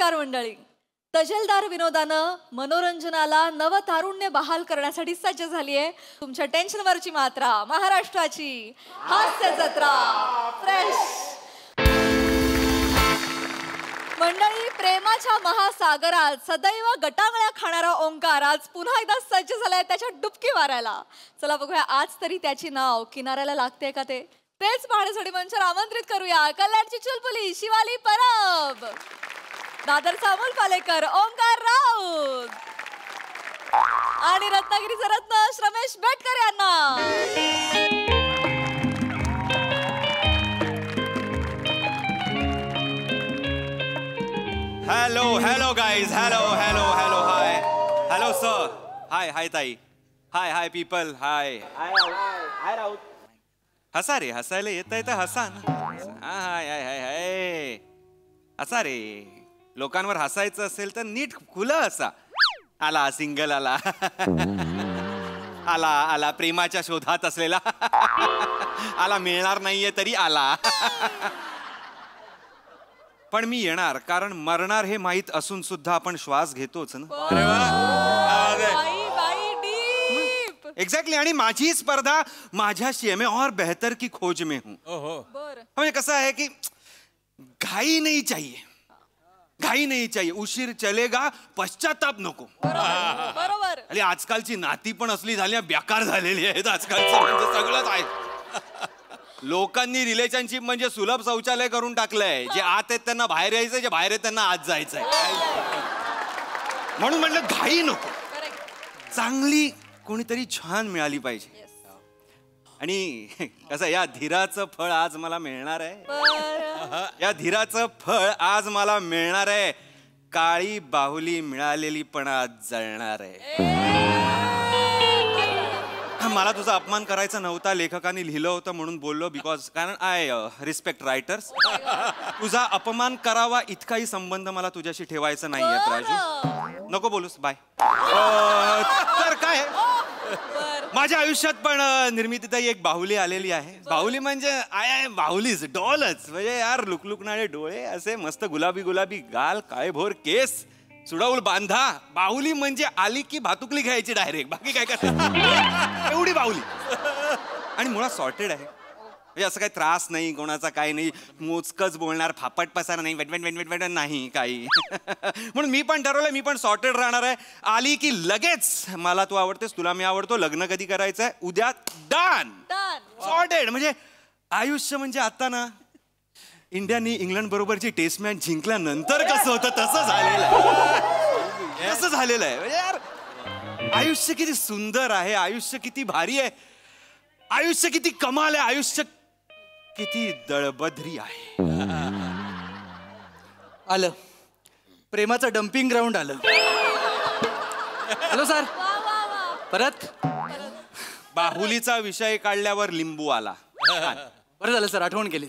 नमस्कार मंडळी. तजेलदार विनोदानं मनोरंजनाला नवतारुण्य बहाल करण्यासाठी सज्ज झाली आहे तुमच्या टेन्शनवरची मात्रा, महाराष्ट्राची हास्य जत्रा फ्रेश. मंडळी, प्रेमाच्या महासागरात सदैव गटांगळ्या खाणारा ओंकार आज पुन्हा एकदा सज्ज झालाय त्याच्या डुबकी मारायला. चला बघूया आज तरी त्याची नाव किनाऱ्याला लागते का तेच पाहण्यासाठी मंचावर आमंत्रित करूया कल्याणची चुलबुली शिवाली परब, दादरचा अमोल पालेकर, ओंकार राऊत आणि रत्नागिरीचा रत्न श्रमेश बेटकर यांना. Hello hello guys, hello hello hello hi hello sir, hi hi ताई, हाय हाय पीपल, हाय हाय राऊत. हसा रे, हसायला येत आहे तर हसा ना. हाय हाय हाय हाय हसा रे. लोकांवर हसायचं असेल तर नीट खुलं हसा. आला सिंगल, आला आला आला प्रेमाच्या शोधात असलेला आला, मिळणार नाहीये तरी आला. पण मी येणार, कारण मरणार हे माहीत असून सुद्धा आपण श्वास घेतोच ना. एक्झॅक्टली. आणि माझी स्पर्धा माझ्याशी आहे. मैं और बेहतर की खोज में हूं. म्हणजे कसं आहे की घाई नहीं चाहिए, घाई नहीं चाहिए. उशीर चलेगा, पश्चाताप नको. बरोबर. आणि आजकालची नाती पण असली झाली, बेकार झालेली आहेत आजकालचं. म्हणजे सगळंच आहे. लोकांनी रिलेशनशिप म्हणजे सुलभ शौचालय करून टाकलंय. जे आत आहेत त्यांना बाहेर यायचंय, जे बाहेर आहेत त्यांना आत जायचंय. म्हणून म्हटलं घाई नको, चांगली कोणीतरी छान मिळाली पाहिजे. आणि कसं, या धीराचं फळ आज मला मिळणार आहे. या धीराचं फळ आज मला मिळणार आहे. काळी बाहुली मिळालेली पण आज जळणार आहे. मला तुझा अपमान करायचा नव्हता, लेखकाने लिहिलं होतं म्हणून बोललो. बिकॉज कारण आय रिस्पेक्ट रायटर्स. तुझा अपमान करावा इतकाही संबंध मला तुझ्याशी ठेवायचा नाहीये राजू. नको बोलूस, बाय. तर काय, माझ्या आयुष्यात पण निर्मितीताई एक बाहुली आलेली आहे. बाहुली म्हणजे आय बाहुलीच, डॉलच. म्हणजे यार लुकलुकणारे डोळे, असे मस्त गुलाबी गुलाबी गाल, काळेभोर केस, सुडाऊल बांधा. बाहुली म्हणजे आली की भातुकली घ्यायची डायरेक्ट, बाकी काय करायचं. एवढी बाहुली. आणि मुळात सॉर्टेड आहे. म्हणजे असं काही त्रास नाही कोणाचा, काही नाही. मोजकच बोलणार, फापट पसार नाही, वेट नाही काही. म्हणून मी पण ठरवलंय, मी पण सॉर्टेड राहणार आहे. आली की लगेच मला तू आवडतेस, तुला मी आवडतो, लग्न कधी करायचंय, उद्या डन. सॉर्टेड. म्हणजे आयुष्य म्हणजे आता ना इंडियानी इंग्लंड बरोबरची टेस्ट मॅच जिंकल्यानंतर कसं होतं तसं झालेलं आहे. तसं झालेलं आहे. म्हणजे यार आयुष्य किती सुंदर आहे, आयुष्य किती भारी आहे, आयुष्य किती कमाल आहे, आयुष्य किती दळबद्री आहे. आलं प्रेमाचं डम्पिंग ग्राउंड आलं. हॅलो सर, परत बाहुलीचा विषय काढल्यावर लिंबू आला. बरं झालं सर, आठवण केली.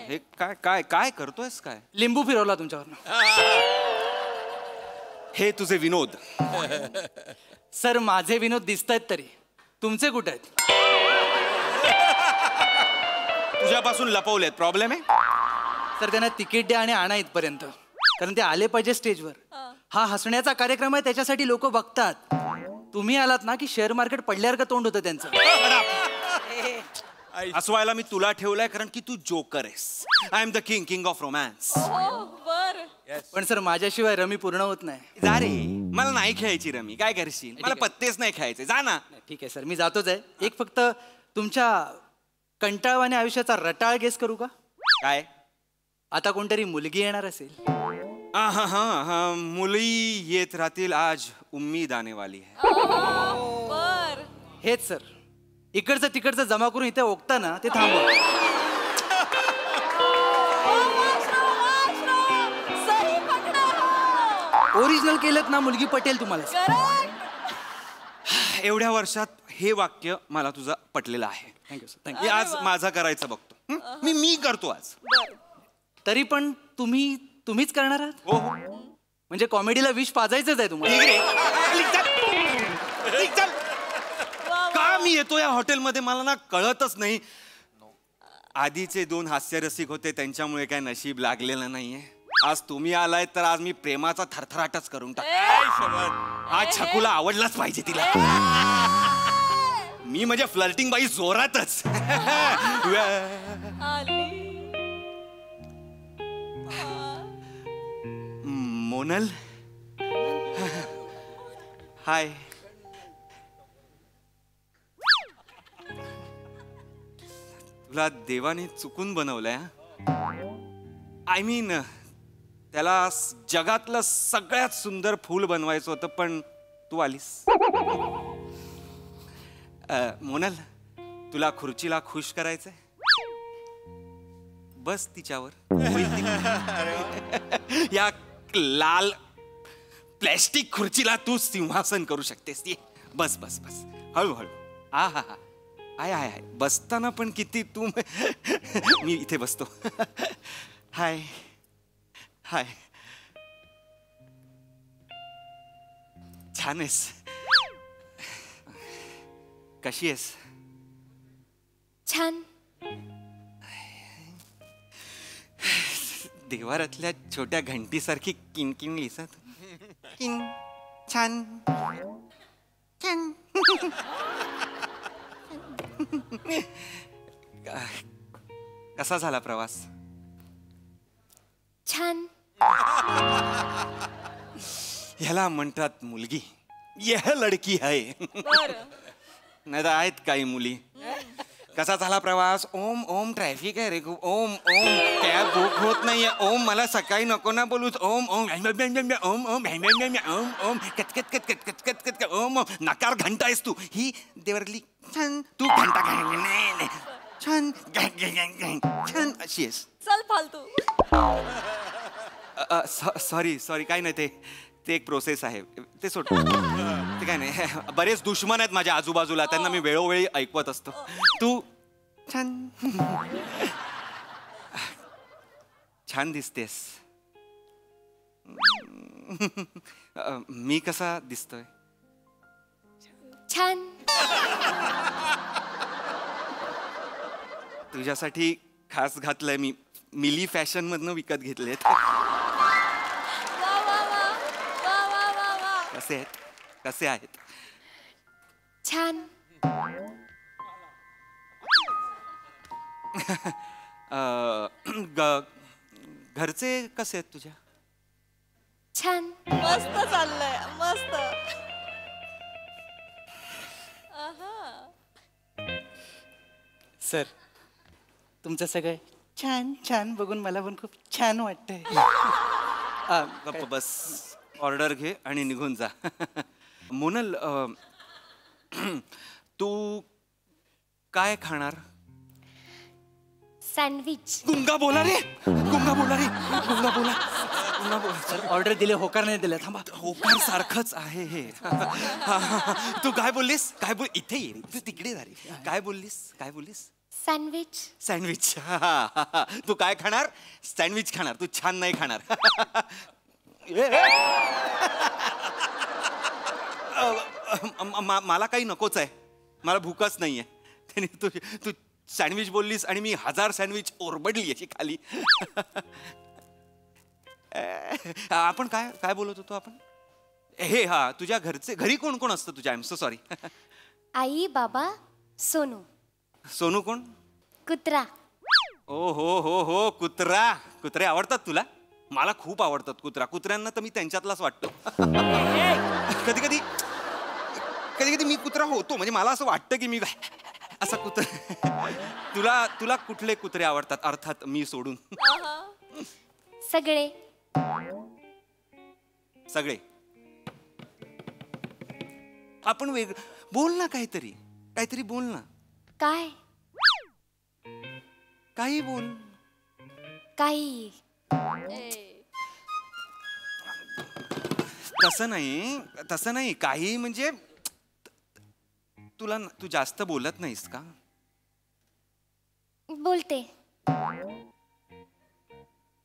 हे काय काय काय करतोयस काय? लिंबू फिरवला तुमच्यावर. हे तुझे विनोद. सर माझे विनोद दिसतायत तरी तुमचे कुठे आहेत? तुझ्यापासून लपवलेत. प्रॉब्लेम आहे सर, त्यांना तिकीट द्या आणि आणा इथपर्यंत, कारण ते आले पाहिजे स्टेजवर. हा हसण्याचा कार्यक्रम आहे, त्याच्यासाठी लोक बघतात. तुम्ही आलात ना की शेअर मार्केट पडल्यावर का तोंड होतं त्यांचं. हसवायला मी तुला ठेवलंय कारण की तू जोकर आहेस. I am the king of romance. पण सर माझ्याशिवाय रमी पूर्ण होत नाही. जा रे, मला नाही खेळायची रमी. काय करशील, मला पत्तेच नाही खेळायचे. जा ना. ठीक आहे सर, मी जातोच आहे. एक फक्त तुमच्या कंटाळवाण्या आयुष्याचा रटाळ गेस करू का? काय? आता कोणतरी मुलगी येणार असेल. हा, मुली येत राहतील, आज उम्मीद आने वाली है. हेच सर, इकडचं तिकडचं जमा करून इथे ओकता ना, ते थांबव. ओरिजिनल केलं ना, मुलगी पटेल तुम्हाला. एवढ्या वर्षात हे वाक्य मला तुझं पटलेलं आहे. Thank you sir, thank you. आज माझा करायचं बघतो. मी करतो आज. तरी पण तुम्हीच करणार आहात? हो. म्हणजे कॉमेडीला विष पाजायचंच आहे तुम्हाला? का मी येतो या हॉटेलमध्ये मला ना कळतच नाही. आधीचे 2 हास्यरसिक होते त्यांच्यामुळे काय नशीब लागलेलं नाहीये. आज तुम्ही आलाय तर आज मी प्रेमाचा थरथराटच करून टाक. आज छकुला आवडलाच पाहिजे तिला. मी म्हणजे फ्लर्टिंग बाई जोरातच. मोनल, हाय. तुला देवाने चुकून बनवलंय. आय मीन त्याला जगातलं सगळ्यात सुंदर फूल बनवायचं होतं पण तू आलीस. मोनल, तुला खुर्चीला खुश करायचंय. बस तिच्यावर. या लाल प्लॅस्टिक खुर्चीला तू सिंहासन करू शकतेस. बस बस बस, हळूहळू. हा हा हा, आय आय आय. बसताना पण किती तू. मी इथे बसतो. हाय हाय. छान आहेस. कशी आहेस? छान. देवारातल्या छोट्या घंटीसारखी किणकिणलीस. किन छान छान. कसा झाला प्रवास? छान. ह्याला म्हणतात मुलगी. यह लडकी आहे. नाही तर आहेत काही मुली. कसा झाला प्रवास? ओम ओम ट्रॅफिक आहे रे खूप. ओम ओम कॅब बुक होत नाहीये. ओम मला सकाळी नको ना बोलूच. ओम ओम ओम ओम ओम ओम कचकत कचकत कचकत कचकत. ओम ओम नकार घंटा आहेस तू. ही देवरली छान. तू घंटा छान छान अशी आहेस. चल फालतू. सॉरी सॉरी, काय नाही. ते एक प्रोसेस आहे. ते सोड. ते काय नाही. बरेच दुश्मन आहेत माझ्या आजूबाजूला. त्यांना मी वेळोवेळी ऐकवत असतो. तू छान छान दिसतेस. मी कसा दिसतोय? छान. तुझ्यासाठी खास घातलंय मी. मिली फॅशन मधनं विकत घेतलेत. कसे आहेत? कसे आहेत? छान. घरचे कसे आहेत तुझ्या? छान. मस्त चाललंय. मस्त. सर, तुमचं सगळं छान छान बघून मला पण खूप छान वाटतंय. गप्प बस. ऑर्डर घे आणि निघून जा. मोनल, तू काय खाणार? सँडविच. गुंगा बोला रे. गुंगा बोला रे. गुंगा बोला. गुंगा बोला. सर, ऑर्डर दिले, होकार नाही दिले. थांबा. होकार सारखंच आहे हे. तू काय बोललीस? काय बोल? इथे ये रे. तू तिकडे जा रे. काय बोललीस? काय बोललीस? सँडविच. सँडविच. तू काय खाणार? सँडविच खाणार. तू छान नाही खाणार. मला काही नकोच आहे. मला भूकच नाहीये. त्याने तू सँडविच बोललीस आणि मी 1000 सँडविच ओरबडली याची खाली. आपण काय काय बोलत होतो आपण? हे हा, तुझ्या घरी कोण कोण असतं तुझ्या? I am so sorry. आई, बाबा, सोनू. सोनू कोण? कुत्रा. ओ हो हो हो, कुत्रा. कुत्रे आवडतात तुला? मला खूप आवडतात कुत्रा. कुत्र्यांना तर मी त्यांच्यातलाच वाटतो. कधी कधी कधी कधी मी कुत्रा होतो. म्हणजे मला असं वाटतं की मी असा कुत्रा. तुला कुठले कुत्रे आवडतात? अर्थात मी सोडून. सगळे. सगळे. आपण बोल ना. काहीतरी बोल ना. काय? काही बोल. काही. तसं नाही. काही म्हणजे तू जास्त बोलत नाहीस का? बोलते.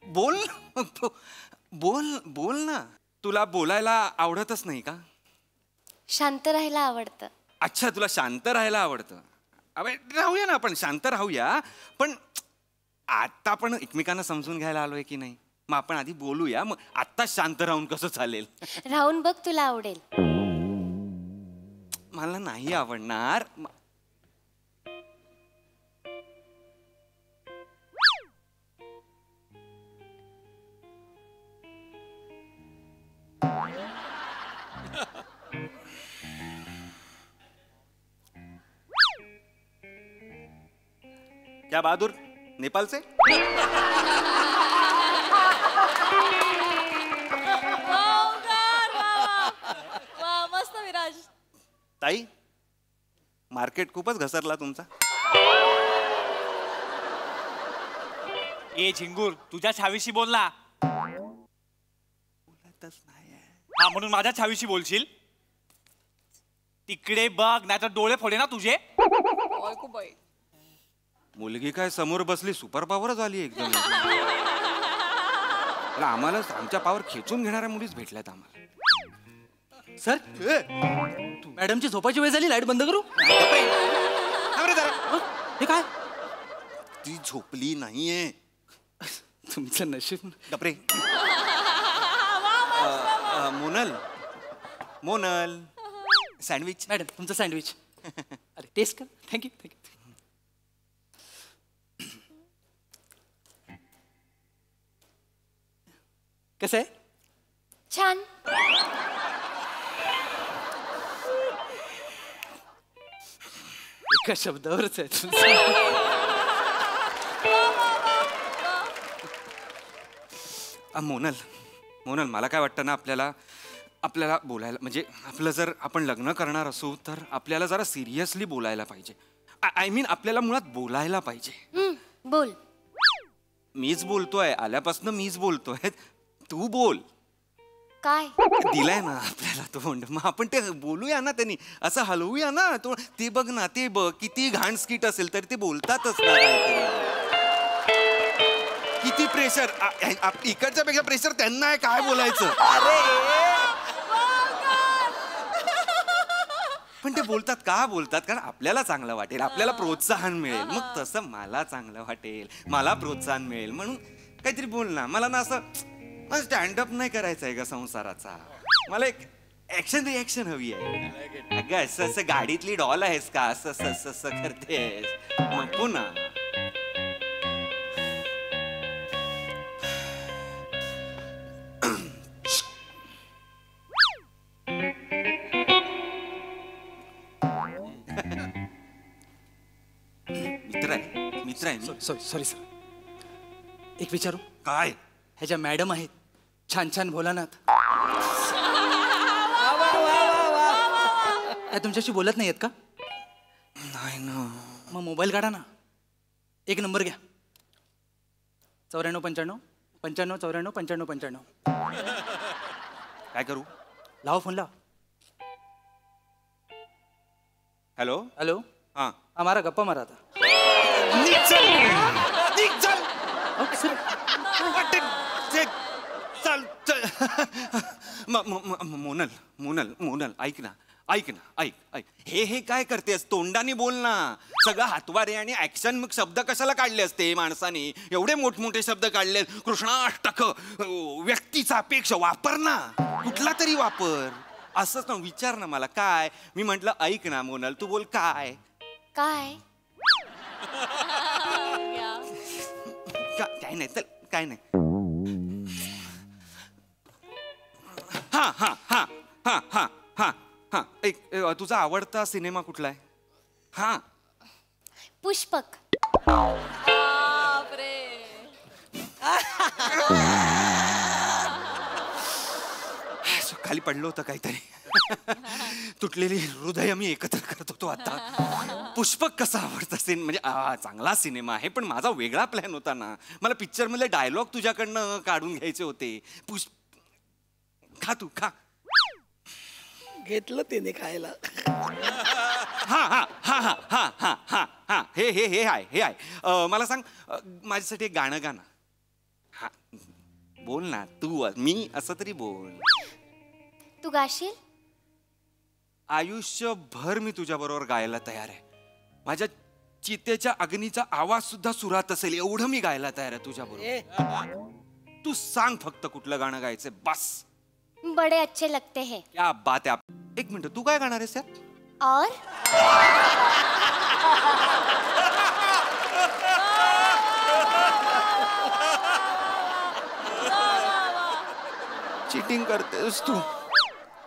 बोल. बोल बोल ना. तुला बोलायला आवडतच नाही का? शांत राहायला आवडतं. अच्छा, तुला शांत राहायला आवडतं. अबे राहूया ना, आपण शांत राहूया. पण आता आपण एकमेकांना समजून घ्यायला आलोय की नाही? मग आपण आधी बोलूया, मग आत्ता शांत राहून कसं चालेल? राहून बघ, तुला आवडेल. मला नाही आवडणार. क्या बहादूर, नेपाल से? वा, मस्त विराज. ताई, मार्केट खूपच घसरला तुमचा. ए झिंगूर, तुझ्या छावीशी बोल ना. बोलतच नाहीये. हा, म्हणून माझ्या छावीशी बोलशील? तिकडे बघ, नाही तर डोळे फोडे ना तुझे. ऐकू बाई. मुलगी काय समोर बसली, सुपर पॉवरच आली एकदम. मला आम्हाला आमच्या पावर खेचून घेणाऱ्या मुलीच भेटल्यात आम्हाला. सर, मॅडमची झोपाची वेळ झाली, लाईट बंद करू? थांब रे जरा. हे काय? ती झोपली नाहीये. तुमचं नशीब. गपरे. मोनल, मोनल, सँडविच. मॅडम, तुमचं सँडविच. अरे टेस्ट कर. Thank you thank you. कसं आहे? छान. एका शब्दावरच आहे तुमचं. मोनल, मोनल, मला काय वाटतं ना, आपल्याला बोलायला, म्हणजे आपलं जर आपण लग्न करणार असू तर आपल्याला जरा सिरियसली बोलायला पाहिजे. आय मीन आपल्याला मुळात बोलायला पाहिजे. बोल. मीच बोलतोय, आल्यापासून मीच बोलतोय. तू बोल. काय? दिलाय ना आपल्याला तोंड, मग आपण ते बोलूया ना. त्यांनी असं हलवूया ना तो. ते बघ ना, ते बघ, किती घाण स्किट असेल तरी ते बोलतातच ना काहीतरी. किती प्रेशर, इकडच्या पेक्षा प्रेशर त्यांना आहे, काय बोलायचं. पण ते बोलतात का बोलतात? कारण आपल्याला चांगलं वाटेल, आपल्याला प्रोत्साहन मिळेल. मग तसं मला चांगलं वाटेल, मला प्रोत्साहन मिळेल म्हणून काहीतरी बोल ना. मला ना असं स्टँडअप नाही करायचं आहे का संसाराचा. मला एक ऍक्शन रिॲक्शन हवी आहे. अगं असं असं गाडीतली डॉल आहेस का, असं असं असं असं करतेस. मग पुन्हा मित्र आहे. सॉरी सर, एक विचारू? काय? ह्याच्या मॅडम आहेत, छान छान भोलानाथ. त्या तुमच्याशी बोलत नाहीयेत का? नाही ना. मग मोबाईल काढा ना, एक नंबर घ्या, 94 95 95 94 95 95. काय करू? लावा फोन, लावा. Hello hello. हा. मारा गप्पा मारा आता. Okay sir. मोनल, मोनल, मोनल, ऐक ना, ऐक ना, ऐक ऐक. हे काय करतेस? तोंडाने बोल ना. सगळं हातवारे आणि ऍक्शन मग शब्द कशाला काढले असते माणसाने? एवढे मोठमोठे शब्द काढले. कृष्णाष्टक, व्यक्तीचा अपेक्ष, वापर ना, कुठला तरी वापर. असंच ना, विचार ना मला काय. मी म्हंटल ऐक ना मोनल, तू बोल काय. काय? काय नाही, चल काय नाही. हा हा हा हा हा हा हा. एक तुझा आवडता सिनेमा कुठला आहे? हा. पुष्पक. बापरे. खाली पडलं होतं काहीतरी. तुटलेली हृदय मी एकत्र करत होतो आता. पुष्पक कसा आवडता सीन, म्हणजे चांगला सिनेमा आहे, पण माझा वेगळा प्लॅन होता ना. मला पिक्चर मधले डायलॉग तुझ्याकडनं काढून घ्यायचे होते. खा तू खा. घेतलं त्याने खायला. हा हा हा हा हा हा हा हा. हे आहे. मला सांग, माझ्यासाठी एक गाणं गाणं. हा बोल ना तू, मी असं तरी बोल. तू गाशील? आयुष्यभर मी तुझ्या बरोबर गायला तयार आहे. माझ्या चितेच्या अग्नीचा आवाज सुद्धा सुरात असेल एवढं मी गायला तयार आहे तुझ्या बरोबर. तू सांग फक्त कुठलं गाणं गायचंय बस. बड़े अच्छे लगते हैं. क्या बात आहे. एक मिनिट, तू काय गाणार आहेस यात? और चिटिंग करतेस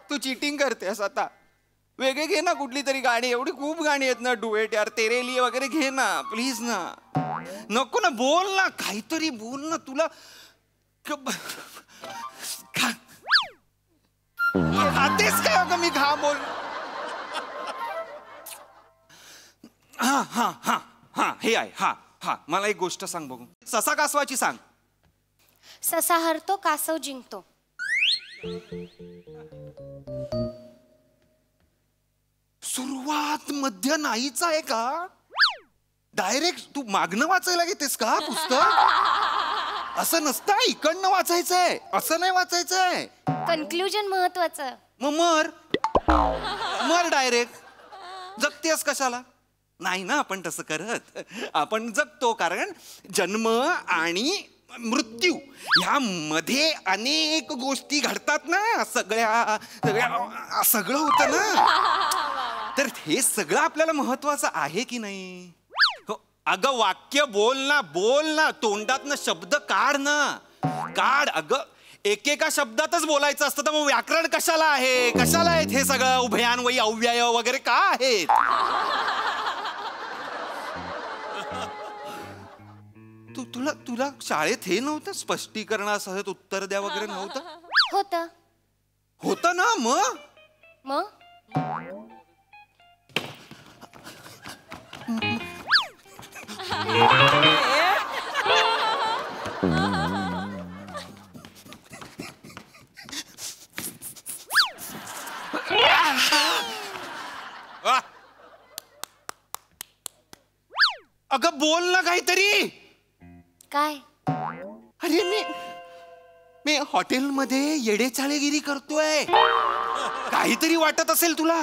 तू चीटिंग करतेस आता. वेगळे घे ना कुठली तरी गाणी, एवढी खूप गाणी आहेत ना डुएट यार, तेरे लिए वगैरे घे ना प्लीज ना. नको ना, बोल ना काहीतरी बोल ना. तुला खातेस काय अगं मी घा बोल. हा हा हा हा हे आहे. हा हा मला एक गोष्ट सांग बघू, ससा कासवाची सांग. ससा हरतो कासव जिंकतो. सुरुवात मध्य नाहीच आहे का? डायरेक्ट तू मागणं वाचायला घेतेस का पुस्तक? असं नसतं, इकडनं वाचायचंय, असं नाही वाचायचंय. कन्क्लुजन महत्वाचं. मग मर डायरेक्ट. जगतेस कशाला? नाही ना आपण तसं करत. आपण जगतो कारण जन्म आणि मृत्यू ह्या मध्ये अनेक गोष्टी घडतात ना. सगळं होतं ना. तर हे सगळं आपल्याला महत्वाचं आहे की नाही? हो अगं वाक्य बोल ना तोंडातनं शब्द काढ ना. काढ अगं. एकेका शब्दातच बोलायचं असतं तर मग व्याकरण कशाला आहे? कशाला आहेत हे सगळं उभयान्वयी अव्यय वगैरे का आहेत? तुला शाळेत हे नव्हतं स्पष्टीकरणासह उत्तर द्या वगैरे नव्हतं? होतं ना. मग अगं बोल ना काहीतरी. काय? अरे मी हॉटेलमध्ये येडेचाळेगिरी करतोय. काहीतरी वाटत असेल तुला.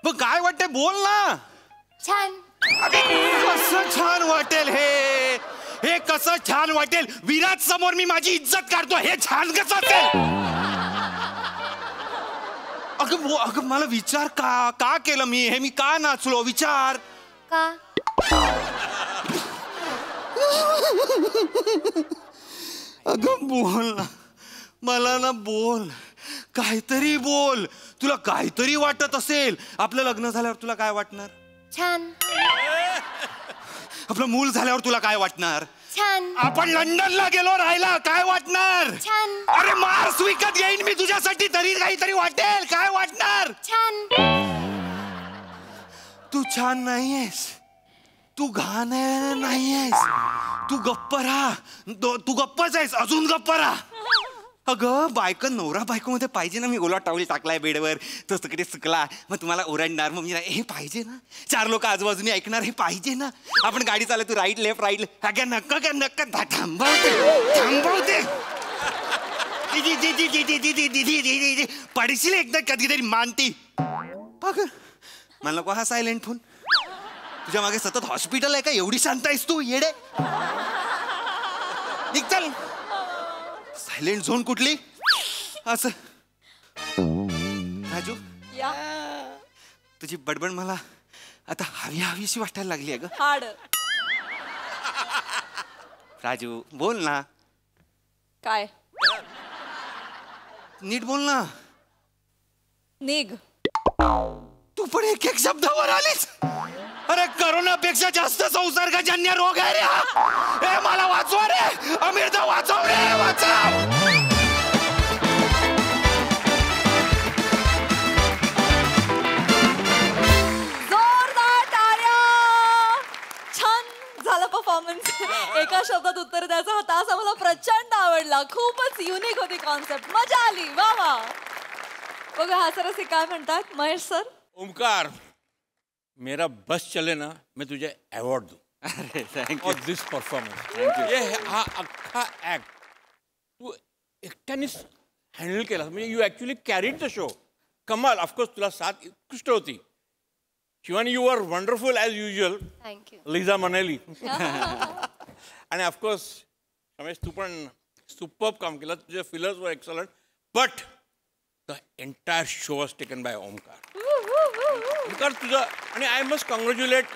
मग काय वाटतंय बोल ना. छान. अरे कसं छान वाटेल हे कसं छान वाटेल? विराट समोर मी माझी इज्जत काढतो, हे छान कसं असेल? अगं मला विचार का केलं मी का नाचलो? विचार का? अगं बोल ना, मला ना बोल, काहीतरी बोल. तुला काहीतरी वाटत असेल. आपलं लग्न झाल्यावर तुला काय वाटणार? छान. आपलं मूल झाल्यावर तुला काय वाटणार? छान. आपण लंडनला गेलो राहायला, काय वाटणार? छान. अरे मार्स विकत घेईन मी तुझ्यासाठी, तरी काहीतरी वाटेल. काय वाटणार? छान. तू छान नाहीयेस, तू घाण नाहीयेस. तू गप्प राहा. तू गप्पच आहेस, अजून गप्प राहा. अगं नवरा बायको मध्ये पाहिजे ना. मी ओला टॉवेल टाकलाय बेडवर, तो तिकडे सुकला, मग तुम्हाला ओरडणार, मग मी हे पाहिजे ना. 4 लोक आजूबाजूने ऐकणार, हे पाहिजे ना. आपण गाडी चालवतो राईट लेफ्ट अगं नक्का थांबवते. पडशील एकदा कधीतरी मानती. मला नको हा सायलेंट फोन. तुझ्या मागे सतत हॉस्पिटल आहे का? एवढी शांत आहेस तू येडे? चल. सायलेंट झोन कुठली? असं राजू, तुझी बडबड मला आता हवीशी वाटायला लागली आहे ग. हाड. राजू बोल ना. काय? नीट बोल ना. निघ. तू पण एक शब्दावर आलीस. अरे करोनापेक्षा जास्त संसर्गजन्य रोग आहे रे हा. मला वाचवा रे अमिरदा, वाचव रे, वाचव. जोरदार टाळ्या. छान झालं परफॉर्मन्स. एका शब्दात उत्तर द्यायचा हा तास आम्हाला प्रचंड आवडला. खूपच युनिक होती कॉन्सेप्ट, मजा आली. वा वा. बघा हा सर असे काय म्हणतात महेश सर. ओमकार, मेरा बस चले ना, मैं तुझे अवार्ड दूं. अरे थँक और दिस परफॉर्मन्स. ये हा अख्खा ऍक्ट तू एकट्यानेच हँडल केला. म्हणजे you actually carried the show. कमाल. ऑफकोर्स तुला साथ उत्कृष्ट होती. Shivani, you are wonderful as usual. Thank you. Liza मनेली. आणि ऑफकोर्स रमेश, तू पण सुपर्ब काम केलं. तुझे fillers were excellent. But the entire show was taken by Omkar. Omkar तुझं, आणि I must congratulate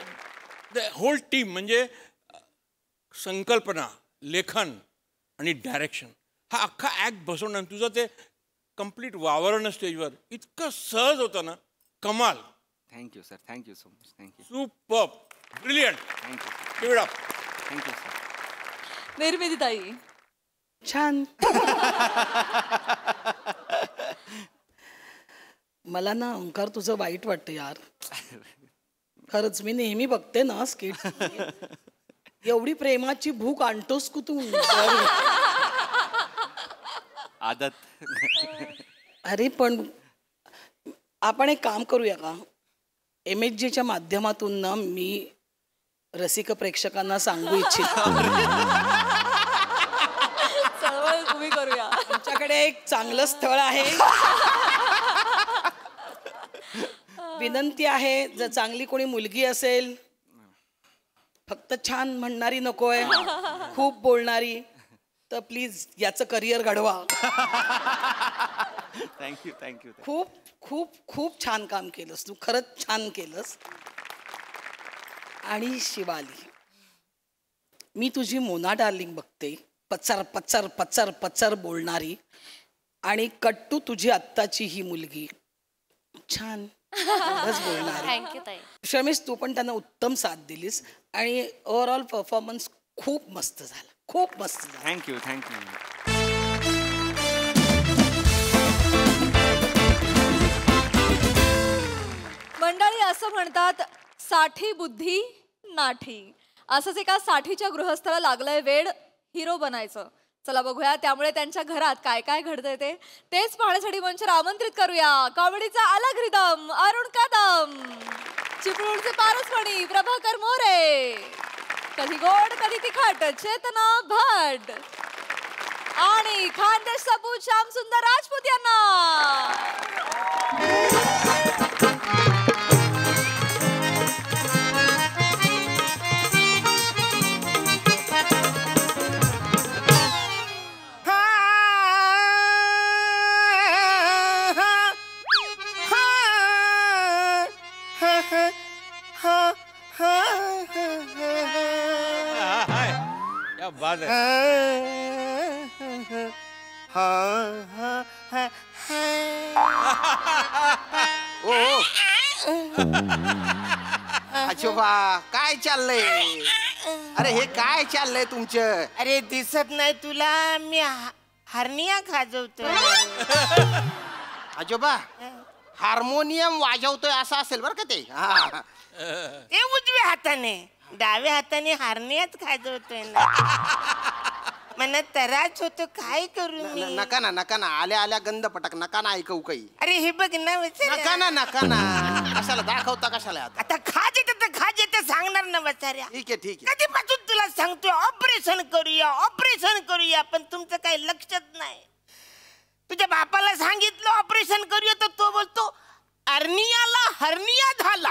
the whole team. म्हणजे संकल्पना, लेखन आणि डायरेक्शन, हा अख्खा ॲक्ट बसवणं, तुझं ते कम्प्लीट वावरणं स्टेजवर इतकं सहज होतं ना, कमाल. Thank you sir, thank you so much. Thank you superb, brilliant. Thank you give it up. Thank you sir. निर्मिती ताई. छान. मला ना ओंकार तुझं वाईट वाटतं यार. खरंच मी नेहमी बघते ना स्किट, एवढी प्रेमाची भूक आणतोस कु तू. आदत. अरे पण आपण एक काम करूया का, MHJच्या माध्यमातून ना मी रसिक प्रेक्षकांना सांगू इच्छितो, चळवळ उभी करूया. तुमच्याकडे एक चांगलं स्थळ आहे. विनंती आहे, जर चांगली कोणी मुलगी असेल, फक्त छान म्हणणारी नकोय, खूप बोलणारी, तर प्लीज याचं करिअर घडवा. Thank you thank you. खूप खूप खूप छान काम केलंस तू, खरंच छान केलंस. आणि शिवाली, मी तुझी मोना डार्लिंग बघते, पच्चर पच्चर पच्चर पच्चर बोलणारी, आणि कट्टू तुझी आत्ताची ही मुलगी छान बोलणारी. थँक्यू ताई. शमीस, तू पण त्यांना उत्तम साथ दिलीस आणि ओव्हरऑल परफॉर्मन्स खूप मस्त झाला, खूप मस्त झाला. Thank you thank you. मंडळी, असं म्हणतात, साठी बुद्धी नाठी. असंच एका साठीच्या गृहस्थाला लागलंय वेड हिरो बनायचं. चला बघूया त्यामुळे त्यांच्या घरात काय काय घडतंय तेच पाहण्यासाठी मंचावर आमंत्रित करूया कॉमेडीचा अलग रिदम अरुण कदम, चिपळूणचे पारसमणी प्रभाकर मोरे, कधी गोड कधी तिखट चेतना भट, आणि खानदेश सपूत श्याम सुंदर राजपूत यांना. बात आजोबा, काय चाललंय? अरे हे काय चाललंय तुमचं? अरे दिसत नाही तुला? मी हरनिया खाजवतोय. आजोबा, हार्मोनियम वाजवतोय असं असेल बरं का ते. ते उजव्या हाताने, डाव्या हाताने हरनियाच खाजवतोय ना. मला त्रास होतो, काय करू मी? नका ना, नका ना, आल्या आल्या गंध पटक, नका ना ऐकू काही. अरे हे बघ ना, नका ना, नका ना, कशाला दाखवता, कशाला? आता खाज येते तर खाज येते सांगणार ना बचाऱ्या. ठीक आहे, ठीक आहे. कधीपासून तुला सांगतोय ऑपरेशन करूया, ऑपरेशन करूया, पण तुमचं काही लक्षच नाही. तुझ्या बापाला सांगितलं ऑपरेशन करूया, तर तो बोलतो अर्नियाला हर्निया झाला.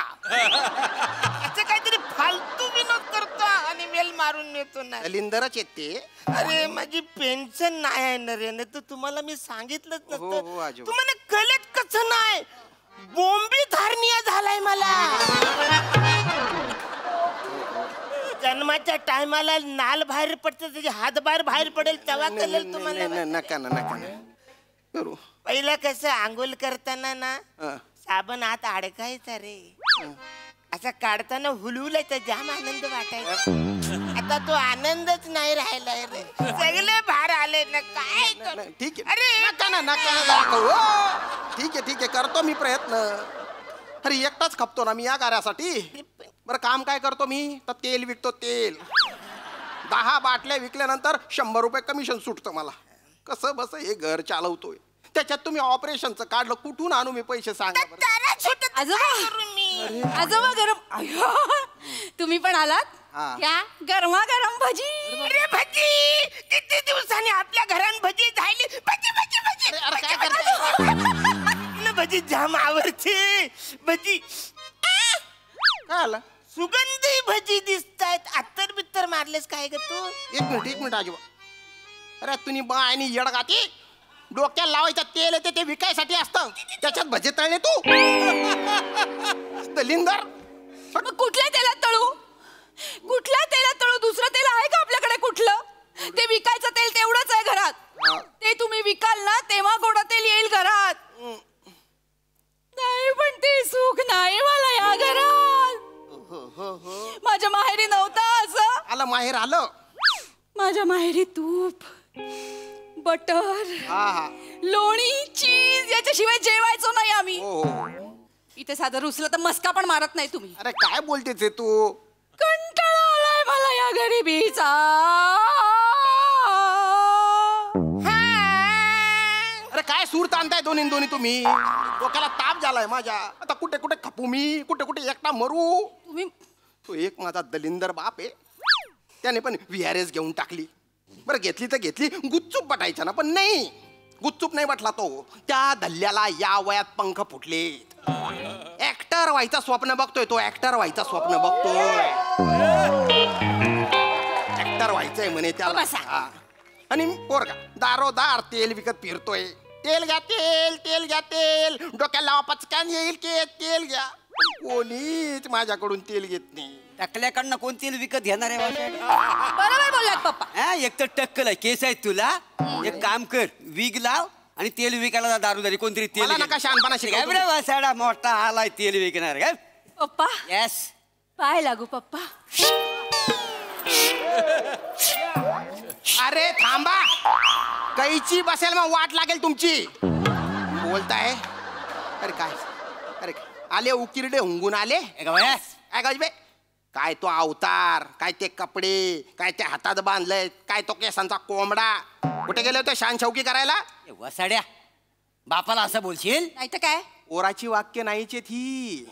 असं काहीतरी फालतू विनोद करतो आणि मेल मारून नेतो ना. लिंदरच येते. अरे माझी पेन्शन नाही आहे ना रे, नाही तर तुम्हाला मी सांगितलंच हो, नसतं. आजोबा. तुम्हाला कळत कसं नाही? बोंबीत हर्निया झालाय मला. जन्माच्या टायमाला नाल बाहेर पडतं, त्याचे हात बाहेर पडेल तेव्हा कळेल तुम्हाला. नका ना, नका ना करू. पहिलं कसं आंघोळ करताना ना साबण हात अडकायचा रे, असं काढताना हुलहुलायचा, जाम आनंद वाटायचा. आता तो आनंदच नाही राहिलाय रे, सगळे बाहेर आले ना. काय करू? ठीक आहे, अरे नका ना, नका ना दाखवू. ठीक आहे, ठीक आहे, करतो मी प्रयत्न. अरे एकटाच खपतो ना मी या कार्यासाठी. बरं काम काय करतो मी? तर तेल विकतो, तेल. 10 बाटल्या विकल्यानंतर 100 रुपये कमिशन सुटतं मला. कसं बस हे घर चालवतोय, त्याच्यात तुम्ही ऑपरेशनचं काढलं, कुठून आणू मी पैसे सांगा बरं? आजोबा गरम, तुम्ही पण आलात? या गरमागरम भजी. अरे भजी, किती दिवसांनी आपल्या घरात भजी झाली. भजी भजी भजी. अरे काय करताय? भजी जाम आवडते. भजी झालं सुगंधी भजी दिसतायत. अत्तर बित्तर मारलेस काय ग तू? एक मिनिट आजोबा. अरे तुम्ही बायनी येडगाती डोक्याला लावायचं तेल येते ते विकायसाठी असतं, त्याच्यात भजे तळले तू दलिंदर. मग कुठल्या तेलात तळू? कुठल्या तेलात तळू? दुसरं तेल आहे का आपल्याकडे कुठलं? ते विकायचं तेल तेवढंच आहे घरात. ते तुम्ही विकाल ना तेव्हा गोडं तेल येईल घरात. नाही पण ते सुख नाही मला या घरात. माझ्या माहेरी नव्हतं असं. आलं माहेर आलं. माझ्या माहेरी तूप, बटर, लोणी, चीज याच्याशिवाय जेवायचो नाही आम्ही. इथे साधं रुसलं तर मस्का पण मारत नाही तुम्ही. अरे काय बोलतेस हे तू? कंटाळा आलाय मला या गरिबीचा. अरे काय सूर ताणताय दोन्ही तुम्ही? डोक्याला ताप झालाय माझ्या. आता कुठे कुठे खपू मी, कुठे कुठे एकटा मरू. तुम्ही तो एक माझा दलिंदर बाप आहे, त्याने पण VRS घेऊन टाकली. बरं घेतली तर घेतली, गुच्चूप बटायचा ना, पण नाही गुच्चूप नाही बटला तो. त्या धल्ल्याला या वयात पंख फुटले. ऍक्टर व्हायचं स्वप्न बघतोय तो, ऍक्टर व्हायचं स्वप्न बघतोय. ऍक्टर व्हायचंय म्हणे त्याला. आणि पोरगा दारोदार तेल विकत फिरतोय. तेल घ्या तेल, तेल घ्या तेल, डोक्याला लावा पचकान येईल की तेल घ्या. कोणीच माझ्याकडून तेल घेत नाही. टकल्याकडनं कोण तेल विकत घेणार आहे? बरोबर बोललात पप्पा. हा, एक तर टक्कल आहे, केस आहेत तुला. एक काम कर, विग लाव आणि तेल विकायला दारूदारी कोणतरी तेल मला नका शहाणपणा शिकवू. वासाडा मोठा आलाय तेल विकणार काय? पप्पा येस. पाय लागू पप्पा. अरे थांबा, कैची बसेल मग वाट लागेल तुमची. बोलताय? अरे काय, अरे आले उकिरडे हुंगून आले. काय गजबे? काय तो अवतार, काय ते कपडे, काय ते हातात बांधलंय, काय तो केसांचा कोंबडा. कुठे गेले होते शान शौकी करायला? वसाड्या, बापाला असं बोलशील? नाही तर काय? ओराची वाक्य नाहीचे ही,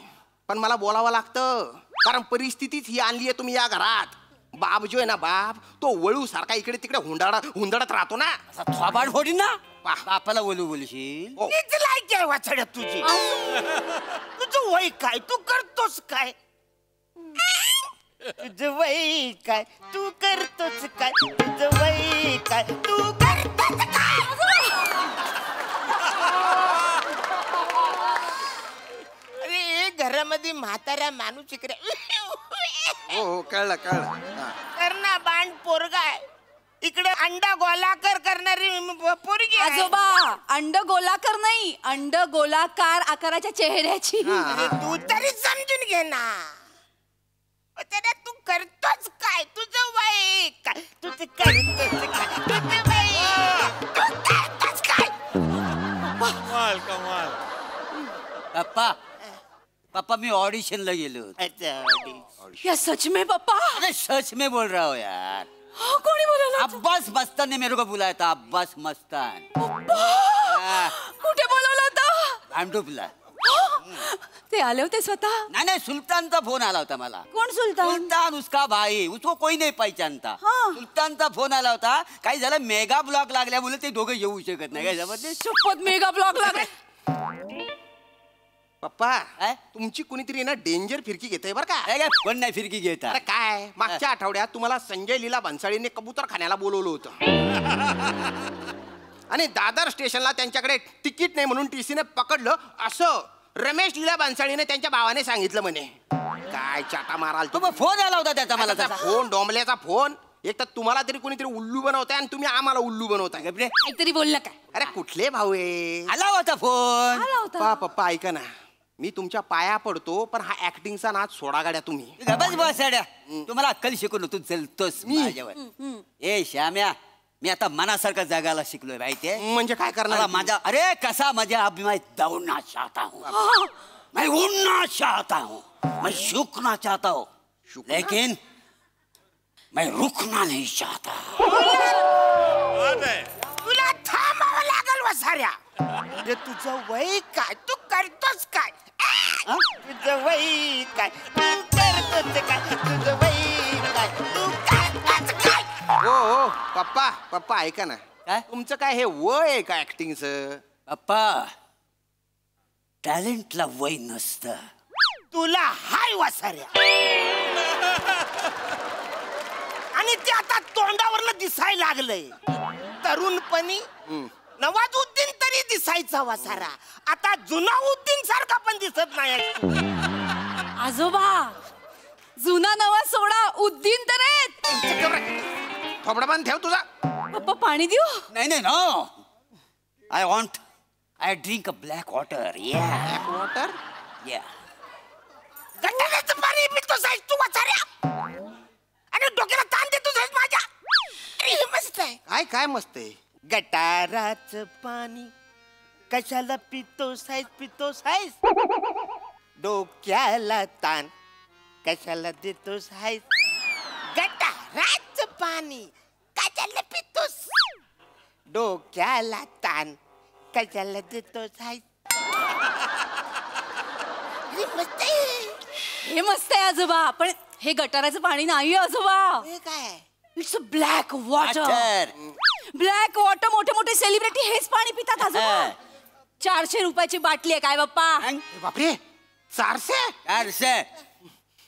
पण मला बोलावं लागतं, कारण परिस्थितीच ही आणली आहे तुम्ही या घरात. बाप जो आहे ना बाप, तो वळू सारखा इकडे तिकडे हुंदडत राहतो ना. थोबाड फोडी ना. बापाला बोलशील? लायकी आहे वाचड्या तुझी. तुझं वय काय? तू करतोस काय? तुझं वय काय? तू करतोस काय? तुझं वय काय? तू करतोस काय? अरे घरामध्ये म्हातारा माणूस इकडे हो कळलं करणा बांड पोरगा आहे. इकडे अंडा गोलाकार करणारी पोरगी आहे. आजोबा, अंड गोलाकार नाही, अंड गोलाकार आकाराच्या चेहऱ्याची. तू तरी समजून घे ना. तू करतोच काय? तुझं वय काय? तुझं करतोच काय? तुझं वय तू करतोच काय? कमाल कमाल. पप्पा, पापा मैं ऑडिशन गेलो. या सच में पापा? अरे सच में बोल रहा हो यार. हाँ, कौन बोला? अब्बास मस्तान ने मेरे को बुलाया था. अब्बास मस्तान. कुठे बोलवलं होतं? भांडुपला. ते आले होते स्वतः? नहीं सुल्तानचा फोन आला होता मला. कौन सुल्तान? सुल्तान उसका भाई, उसको कोई नहीं पहचानता. सुल्तानचा फोन आला होता. काही झालं मेगा ब्लॉक लागल्यामुळे ते दोघं येऊ शकत नाही. काय समजले? शपथ मेगा ब्लॉक लागले. पप्पा तुमची कुणीतरी ना डेंजर फिरकी घेते बरं का? पण नाही फिरकी घेता. अरे काय, मागच्या आठवड्यात तुम्हाला संजय लीला भन्साळीने कबूतर खाण्याला बोलवलं होतं. आणि दादर स्टेशनला त्यांच्याकडे तिकीट नाही म्हणून TC ने पकडलं असं रमेश लीला भन्साळीने त्यांच्या भावाने सांगितलं म्हणे. काय चाटा माराल तो फोन आला होता त्याचा मला. फोन डोंबल्याचा फोन. एक तर तुम्हाला तरी कोणीतरी उल्लू बनवताय आणि तुम्ही आम्हाला उल्लू बनवताय. काहीतरी बोललं काय? अरे कुठले भाऊ आहे? आला होता फोन. पप्पा ऐका ना, मी तुमच्या पाया पडतो, पण हा ऍक्टिंगचा नाच सोडा गाड्या तुम्ही. बस बसाड्या, तुम्हाला अक्कल शिकून तू चलतोस माझ्यावर. ए श्याम्या, मी आता मनासारखं जगायला शिकलोय माहितीये. म्हणजे काय करणार माझा? अरे कसा मजा अब मैं दौड़ना चाहता हूँ, मैं उड़ना चाहता हूँ, मैं झुकना चाहता हूँ, लेकिन मैं रुकना नहीं चाहता. तुला थांबावं लागल वसाऱ्या. अरे तुझं वय काय? तू करतोस काय? तुझं वय काय? तू करतोस काय? तुझं वय काय? तू करतोस काय? हो पप्पा ऐका ना, काय तुमचं काय हे वय आहे का ऍक्टिंगचं? पप्पा, टॅलेंटला वय नसतं. तुला हाय वासाऱ्या. आणि ते आता तोंडावरनं दिसायला लागलंय. तरुणपणी नवाजुद्दीन तरी दिसायचा वासारा, आता जुनाउद्दीन सारखा पण दिसत नाही. आजोबा जुना नवा सोडा उद्दीन तर आहेत. थोबडा बंद ठेव तुझा. पप्पा पाणी देऊ? नाही नाही no. I drink a black water. Black water. गटाराचं पाणी पितो साईज तू वाचाऱ्या, आणि डोक्याला ताण देतो साईज माझ्या. अरे हे मस्त आहे. काय काय मस्त आहे. गटाराचं पाणी कशाला पितो साईज, डोक्याला ताण कशाला देतो साईज. गटाराचं पाणी कशाला पितोस, डोक्याला ताण कशाला देतो साईज. हे मस्त आहे आजोबा, पण हे गटाराचं पाणी नाही आजोबा. हे काय? It's a black water. Black water मोठे मोठे सेलिब्रिटी हेच पाणी पितात आजोबा. 400 रुपयाची बाटली आहे काय बाप्पा? बापरे 400.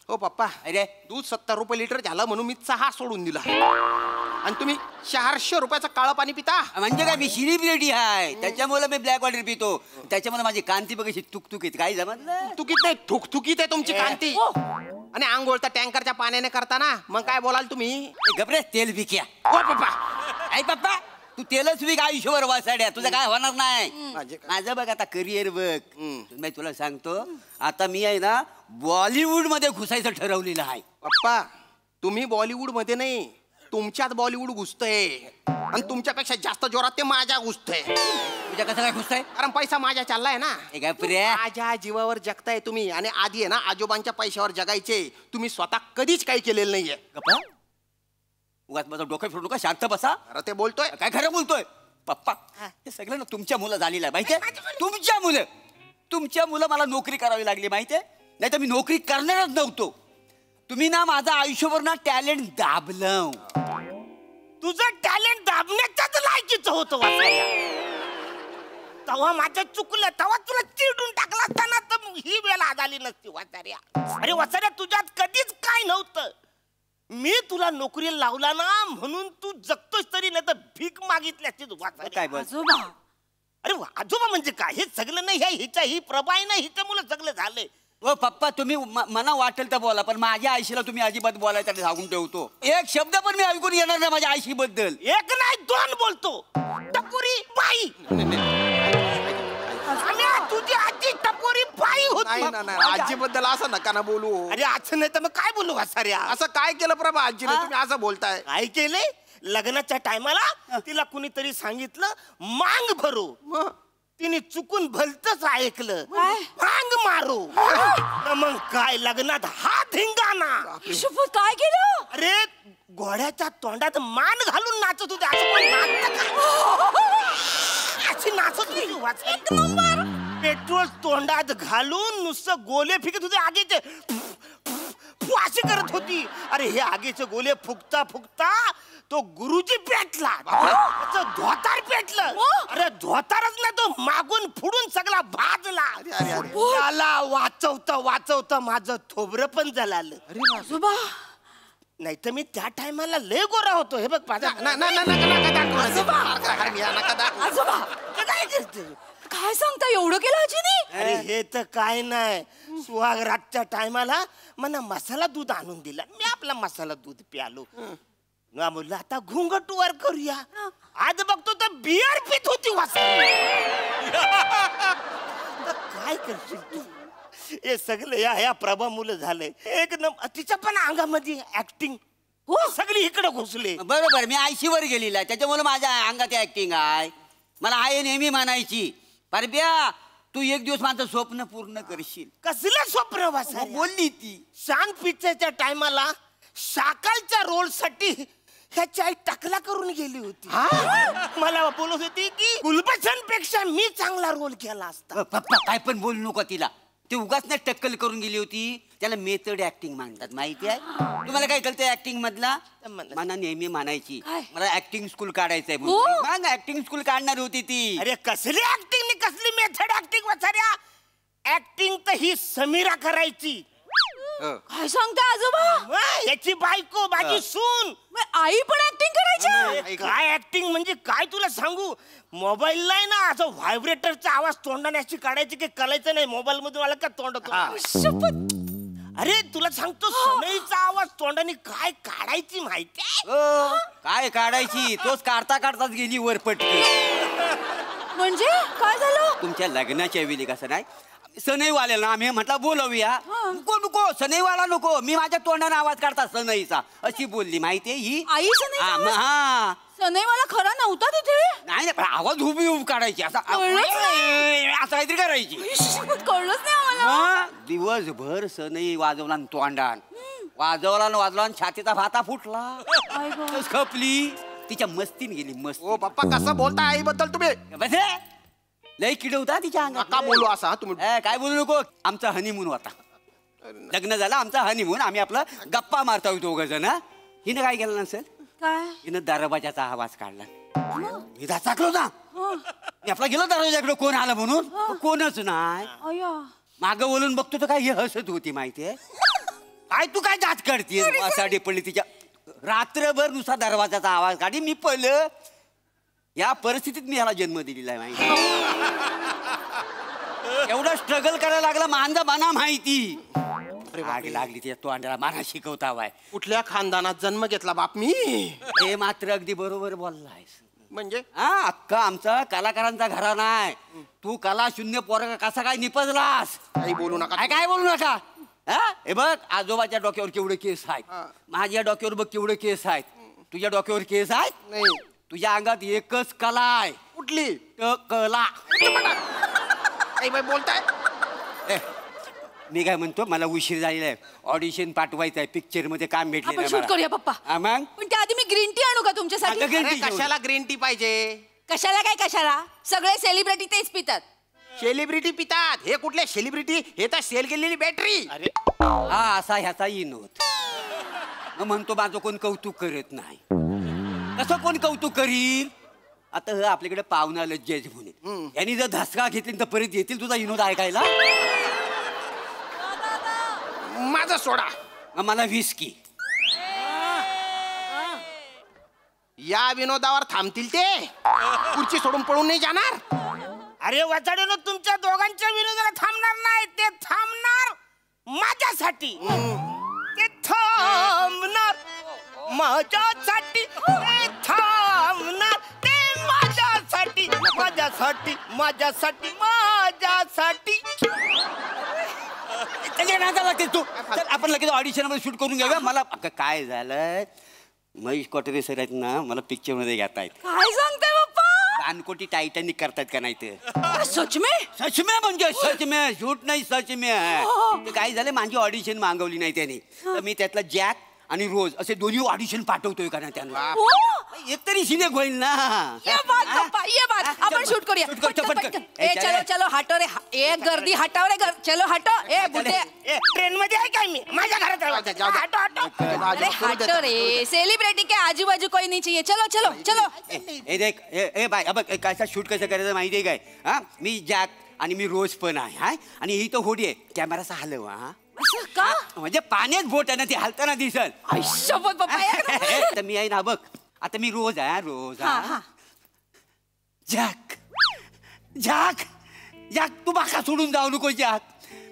हो पप्पा, अरे दूध 70 रुपये लिटर झालं म्हणून मी चहा सोडून दिला, आणि तुम्ही 400 रुपयाचं काळं पाणी पिता. म्हणजे काय, मी सेलिब्रिटी आहे त्याच्यामुळे मी ब्लॅक वॉटर पितो. त्याच्यामुळे माझी कांती बघायची तुकतुकीत. काय जमलं? तुकीत नाही, ठुकठुकीत आहे तुमची कांती. आणि आंघोळ तर टँकरच्या पाण्याने करताना, मग काय बोलाल तुम्ही? गबरे तेल विक्या. हो पप्पा. आई पप्पा तू तेलच विक आयुष्यभर वासाड्या, तुझं काय होणार नाही. माझं बघ आता करिअर बघ. मी तुला सांगतो, आता मी आहे ना बॉलिवूड मध्ये घुसायचं ठरवलेलं आहे. पप्पा तुम्ही बॉलिवूड मध्ये नाही, तुमच्यात बॉलिवूड घुसतंय, आणि तुमच्यापेक्षा जास्त जोरात ते माझ्या घुसतंय. तुझ्या कसं काय घुसतंय? कारण पैसा माझ्या चाललाय ना. माझ्या जीवावर जगताय तुम्ही, आणि आधी आहे ना आजोबांच्या पैशावर जगायचे. तुम्ही स्वतः कधीच काही केलेलं नाहीये. उगाच माझं डोकं फिरू नका, शांत बसा. अरे ते बोलतोय काय खरं बोलतोय पप्पा. हे सगळं ना तुमच्या मुलं झालेलं आहे माहितीये. तुमच्या मुलं मला नोकरी करावी लागली माहितीये, नाही तर मी नोकरी करणारच नव्हतो. तुम्ही ना माझं आयुष्यभर ना टॅलेंट दाबलं. तुझं टॅलेंट दाबण्याच्याच लायकीचं होतं वाचाऱ्या. तेव्हा माझं चुकलं, तेव्हा तुला चिरडून टाकला असताना तर ही वेळ आली नसती वाचाऱ्या. अरे वाचाऱ्या, तुझ्यात कधीच काय नव्हतं. मी तुला नोकरीला लावला ना म्हणून तू जगतोस, तरी नाही तर भीक मागितल्याची वाचाऱ्या. आजोबा. अरे आजोबा म्हणजे काय? हे सगळं नाही, हिच्या ही प्रभा आहे ना, हिच्यामुळे सगळं झालंय. ओ पप्पा तुम्ही मना वाटेल तर बोला, पण माझ्या आईशीला तुम्ही अजिबात बोलायचं सांगून ठेवतो. एक शब्द पण मी ऐकून येणार नाही माझ्या आईशी बद्दल. एक नाही 2 बोलतो. टपोरी बाई. तुझी आजी टपोरी बाई होती. आजी बद्दल असं नका ना बोलू. अरे असं नाही तर मग काय बोलू वासाऱ्या? असं काय केलं प्रभा आजीने तुम्ही असं बोलताय? काय केलंय? लग्नाच्या टायमाला तिला कुणीतरी सांगितलं मांग भरो, तिने चुकून भलतच ऐकलं मांग मारो. मग काय लग्नात हा धिंगाणा. काय केलं? अरे घोड्याच्या तोंडात मान घालून नाचत होते. असं कोण नाचतं का? अशी नाचत होती वाचाऱ्या. पेट्रोल तोंडात घालून नुसतं गोले फिकत होते आगीचे, अशी करत होती. अरे हे आगीचे गोले फुकता फुकता तो गुरुजी पेटला, धोतार पेटलं. अरे धोतारच नाही, तो मागून फुडून सगळा भाजला. त्याला वाचवता वाचवता माझं थोबरं पण जळालं. नाही तर मी त्या टायमाला लय गोरा होतो. हे बघ काय सांगता, एवढं केलं आजीने? अरे हे तर काय नाही, सुहागरातच्या टायमाला मला मसाला दूध आणून दिला. मी आपला मसाला दूध प्यालो. म्हणलं आता घुंगट वर करूया. आज बघतो तर बियर पित होती काय करशील तू? हे सगळं या प्रभा मुलं झालंय. एक तिच्या पण अंगामध्ये ऍक्टिंग सगळी इकडे घुसले. बरोबर, मी आयशीवर गेलेला त्याच्यामुळे माझ्या अंगात ऍक्टिंग आहे. मला आई नेहमी म्हणायची, परब्या तू एक दिवस माझं स्वप्न पूर्ण करशील. कसलं स्वप्न वाचा बोलली ती. शान पिक्चरच्या टायमाला शाकालच्या रोल साठी ह्याची आई टकला करून गेली होती. मला बोलत होती की गुलबचन पेक्षा मी चांगला रोल केला असता. पप्पा काय पण बोलू नको तिला. ते उगाच नाही टक्कल करून गेली होती. त्याला मेथड ऍक्टिंग म्हणतात माहिती आहे. तुम्हाला काय कळतं ऍक्टिंग मधला? मला नेहमी म्हणायची मला ऍक्टिंग स्कूल काढायचंय. मग ऍक्टिंग स्कूल काढणार होती ती. अरे कसली ऍक्टिंग नि कसली मेथड ऍक्टिंग वाचाऱ्या. ऍक्टिंग तर ही समीरा करायची. काय सांगता आजोबा? याची बायको माझी सून. आई पण ऍक्टिंग करायची? काय ऍक्टिंग म्हणजे काय तुला सांगू, मोबाईलला आहे ना असं व्हायब्रेटरचा आवाज तोंडाने काढायची की कळायचं नाही मोबाईल मधून आला का तोंडातून. अरे तुला सांगतो सनईचा आवाज तोंडाने काय काढायची माहिती. काय काढायची तोच काढता काढताच गेली वरपटकी. म्हणजे काय झालं? तुमच्या लग्नाच्या वेळी कसं नाही सनईवाल्याला आम्ही म्हटलं बोलवूया. नको नको सनईवाला नको, मी माझ्या तोंडाने आवाज काढता सनईचा अशी बोलली माहितीये ही आई सनईचा हा, आवाज? हा सनईवाला खरा नव्हता तिथे? नाही नाही पण आवाज उभी उभी काढायची असा असं काहीतरी करायची. कळलंच नाही आम्हाला. हा, दिवसभर सनई वाजवला न तोंडान वाजवला न वाजवला न छातीचा भाता फुटला खपली तिच्या मस्तीन गेली मस्त. ओ पप्पा कसं बोलता आई बद्दल तुम्ही? बसे लय किडवता तिच्या अंगात. का बोलू असा तुम्ही? काय बोलू नको. आमचा हनीमून होता, लग्न झालं आमचा हनीमून. आम्ही आपलं गप्पा मारता होतो दोघ जण. हिनं काय केलं नसेल, काय? हिनं दरवाजाचा आवाज काढला. मी दाचाकलो ना, मी आपला गेलो दरवाजाकडे कोण आलं म्हणून, कोणच नाही. मागं बोलून बघतो तर काय हे हसत होती माहितीये. काय तू काय दात काढतीये साठी पडली तिच्या. रात्रभर नुसता दरवाजाचा आवाज काढी. मी पहिलं या परिस्थितीत मी ह्याला जन्म दिलेला आहे माहिती. एवढा स्ट्रगल करायला लागला मांजा बाना माहिती. आग लागली तिच्या तोंडाला माना शिकवता वाय. कुठल्या खानदानात जन्म घेतला बाप मी? हे मात्र अगदी बरोबर बोललायस. म्हणजे हा अख्खा आमचा कलाकारांचा घरा नाही. तू कला शून्य पोरगा कसा काय निपजलास. काही बोलू नका. काय बोलू नका. हे बघ आजोबाच्या डोक्यावर केवढे केस आहेत, माझ्या डोक्यावर बघ केवढे केस आहेत, तुझ्या डोक्यावर केस आहेत नाही. तुझ्या अंगात एकच कला आहे. कुठली कला. काही बाई बोलताय? मी काय म्हणतो मला उशीर झालेला आहे, ऑडिशन पाठवायचं आहे, पिक्चर मध्ये काम भेटलेलं आपण शूट करूया पप्पा. मग पण त्याआधी मी ग्रीन टी आणू का तुमच्यासाठी? अरे कशाला ग्रीन टी पाहिजे? कशाला काय कशाला, सगळे सेलिब्रिटी तेच पितात. सेलिब्रिटी पितात? हे कुठले सेलिब्रिटी, हे तर सेल गेलेली बॅटरी. हा असा ह्याचा विनोद. मग म्हणतो माझं कोण कौतुक करत नाही. कसं कोण कौतुक करील. आता हे आपल्याकडे पाहुणा आलं जज म्हणून, यांनी जर धसका घेतली तर परत येतील तुझा विनोद ऐकायला. माझा सोडा. मग मला विस्की. या विनोदावर थांबतील ते, खुर्ची सोडून पळून नाही जाणार. अरे वाचाड्यानं तुमच्या दोघांच्या विरोधाला थांबणार नाही, ते थांबणार माझ्यासाठी. ते थांबणार माझ्यासाठी, ते थांबणार ते माझ्यासाठी, माझ्यासाठी माझ्यासाठी माझ्यासाठी. तू आपण लगेच ऑडिशन मध्ये शूट करून घेऊया. मला काय झालं, महेश कोटरे सर आहेत ना मला पिक्चर मध्ये घेत आहेत. काय सांगताय पप्पा? कानकोटी टायटॅनिक करतात का नाही ते. सच में? सच में म्हणजे सच में, झूठ नाही सच में. ते काय झालं माझी ऑडिशन मागवली नाही त्याने, तर मी त्यातला जॅक आणि रोज असे दोन्ही ऑडिशन पाठवतोय का ना त्यांना. एक तरी सिलेक्ट होईल ना. ये बात पप्पा, ये बात. आपण शूट करूया. ए चलो चलो हटो रे. ए गर्दी हटाव रे. चलो हटो. ए बुड्ढे ट्रेन मध्ये आहे काय मी, माझ्या घरात आहे. हटो हटो. अरे हटो रे. सेलिब्रिटी के आजू बाजू कोई नहीं चाहिए. चलो चलो चलो. ए देख ए बाय बघ कसा शूट कसं करायचं माहितीये काय. हा मी जॅक आणि मी रोज पण आहे. हा आणि ही तर होडी आहे, कॅमेराचा हलव. हा का म्हणजे पाण्यात बोट आहे ना ती हलताना दिसल. शपथ पप्पा. तर मी आहे ना बघ आता मी रोज आहे. रोज जॅक जॅक जॅक तू बाका सोडून जाऊ नको जॅक.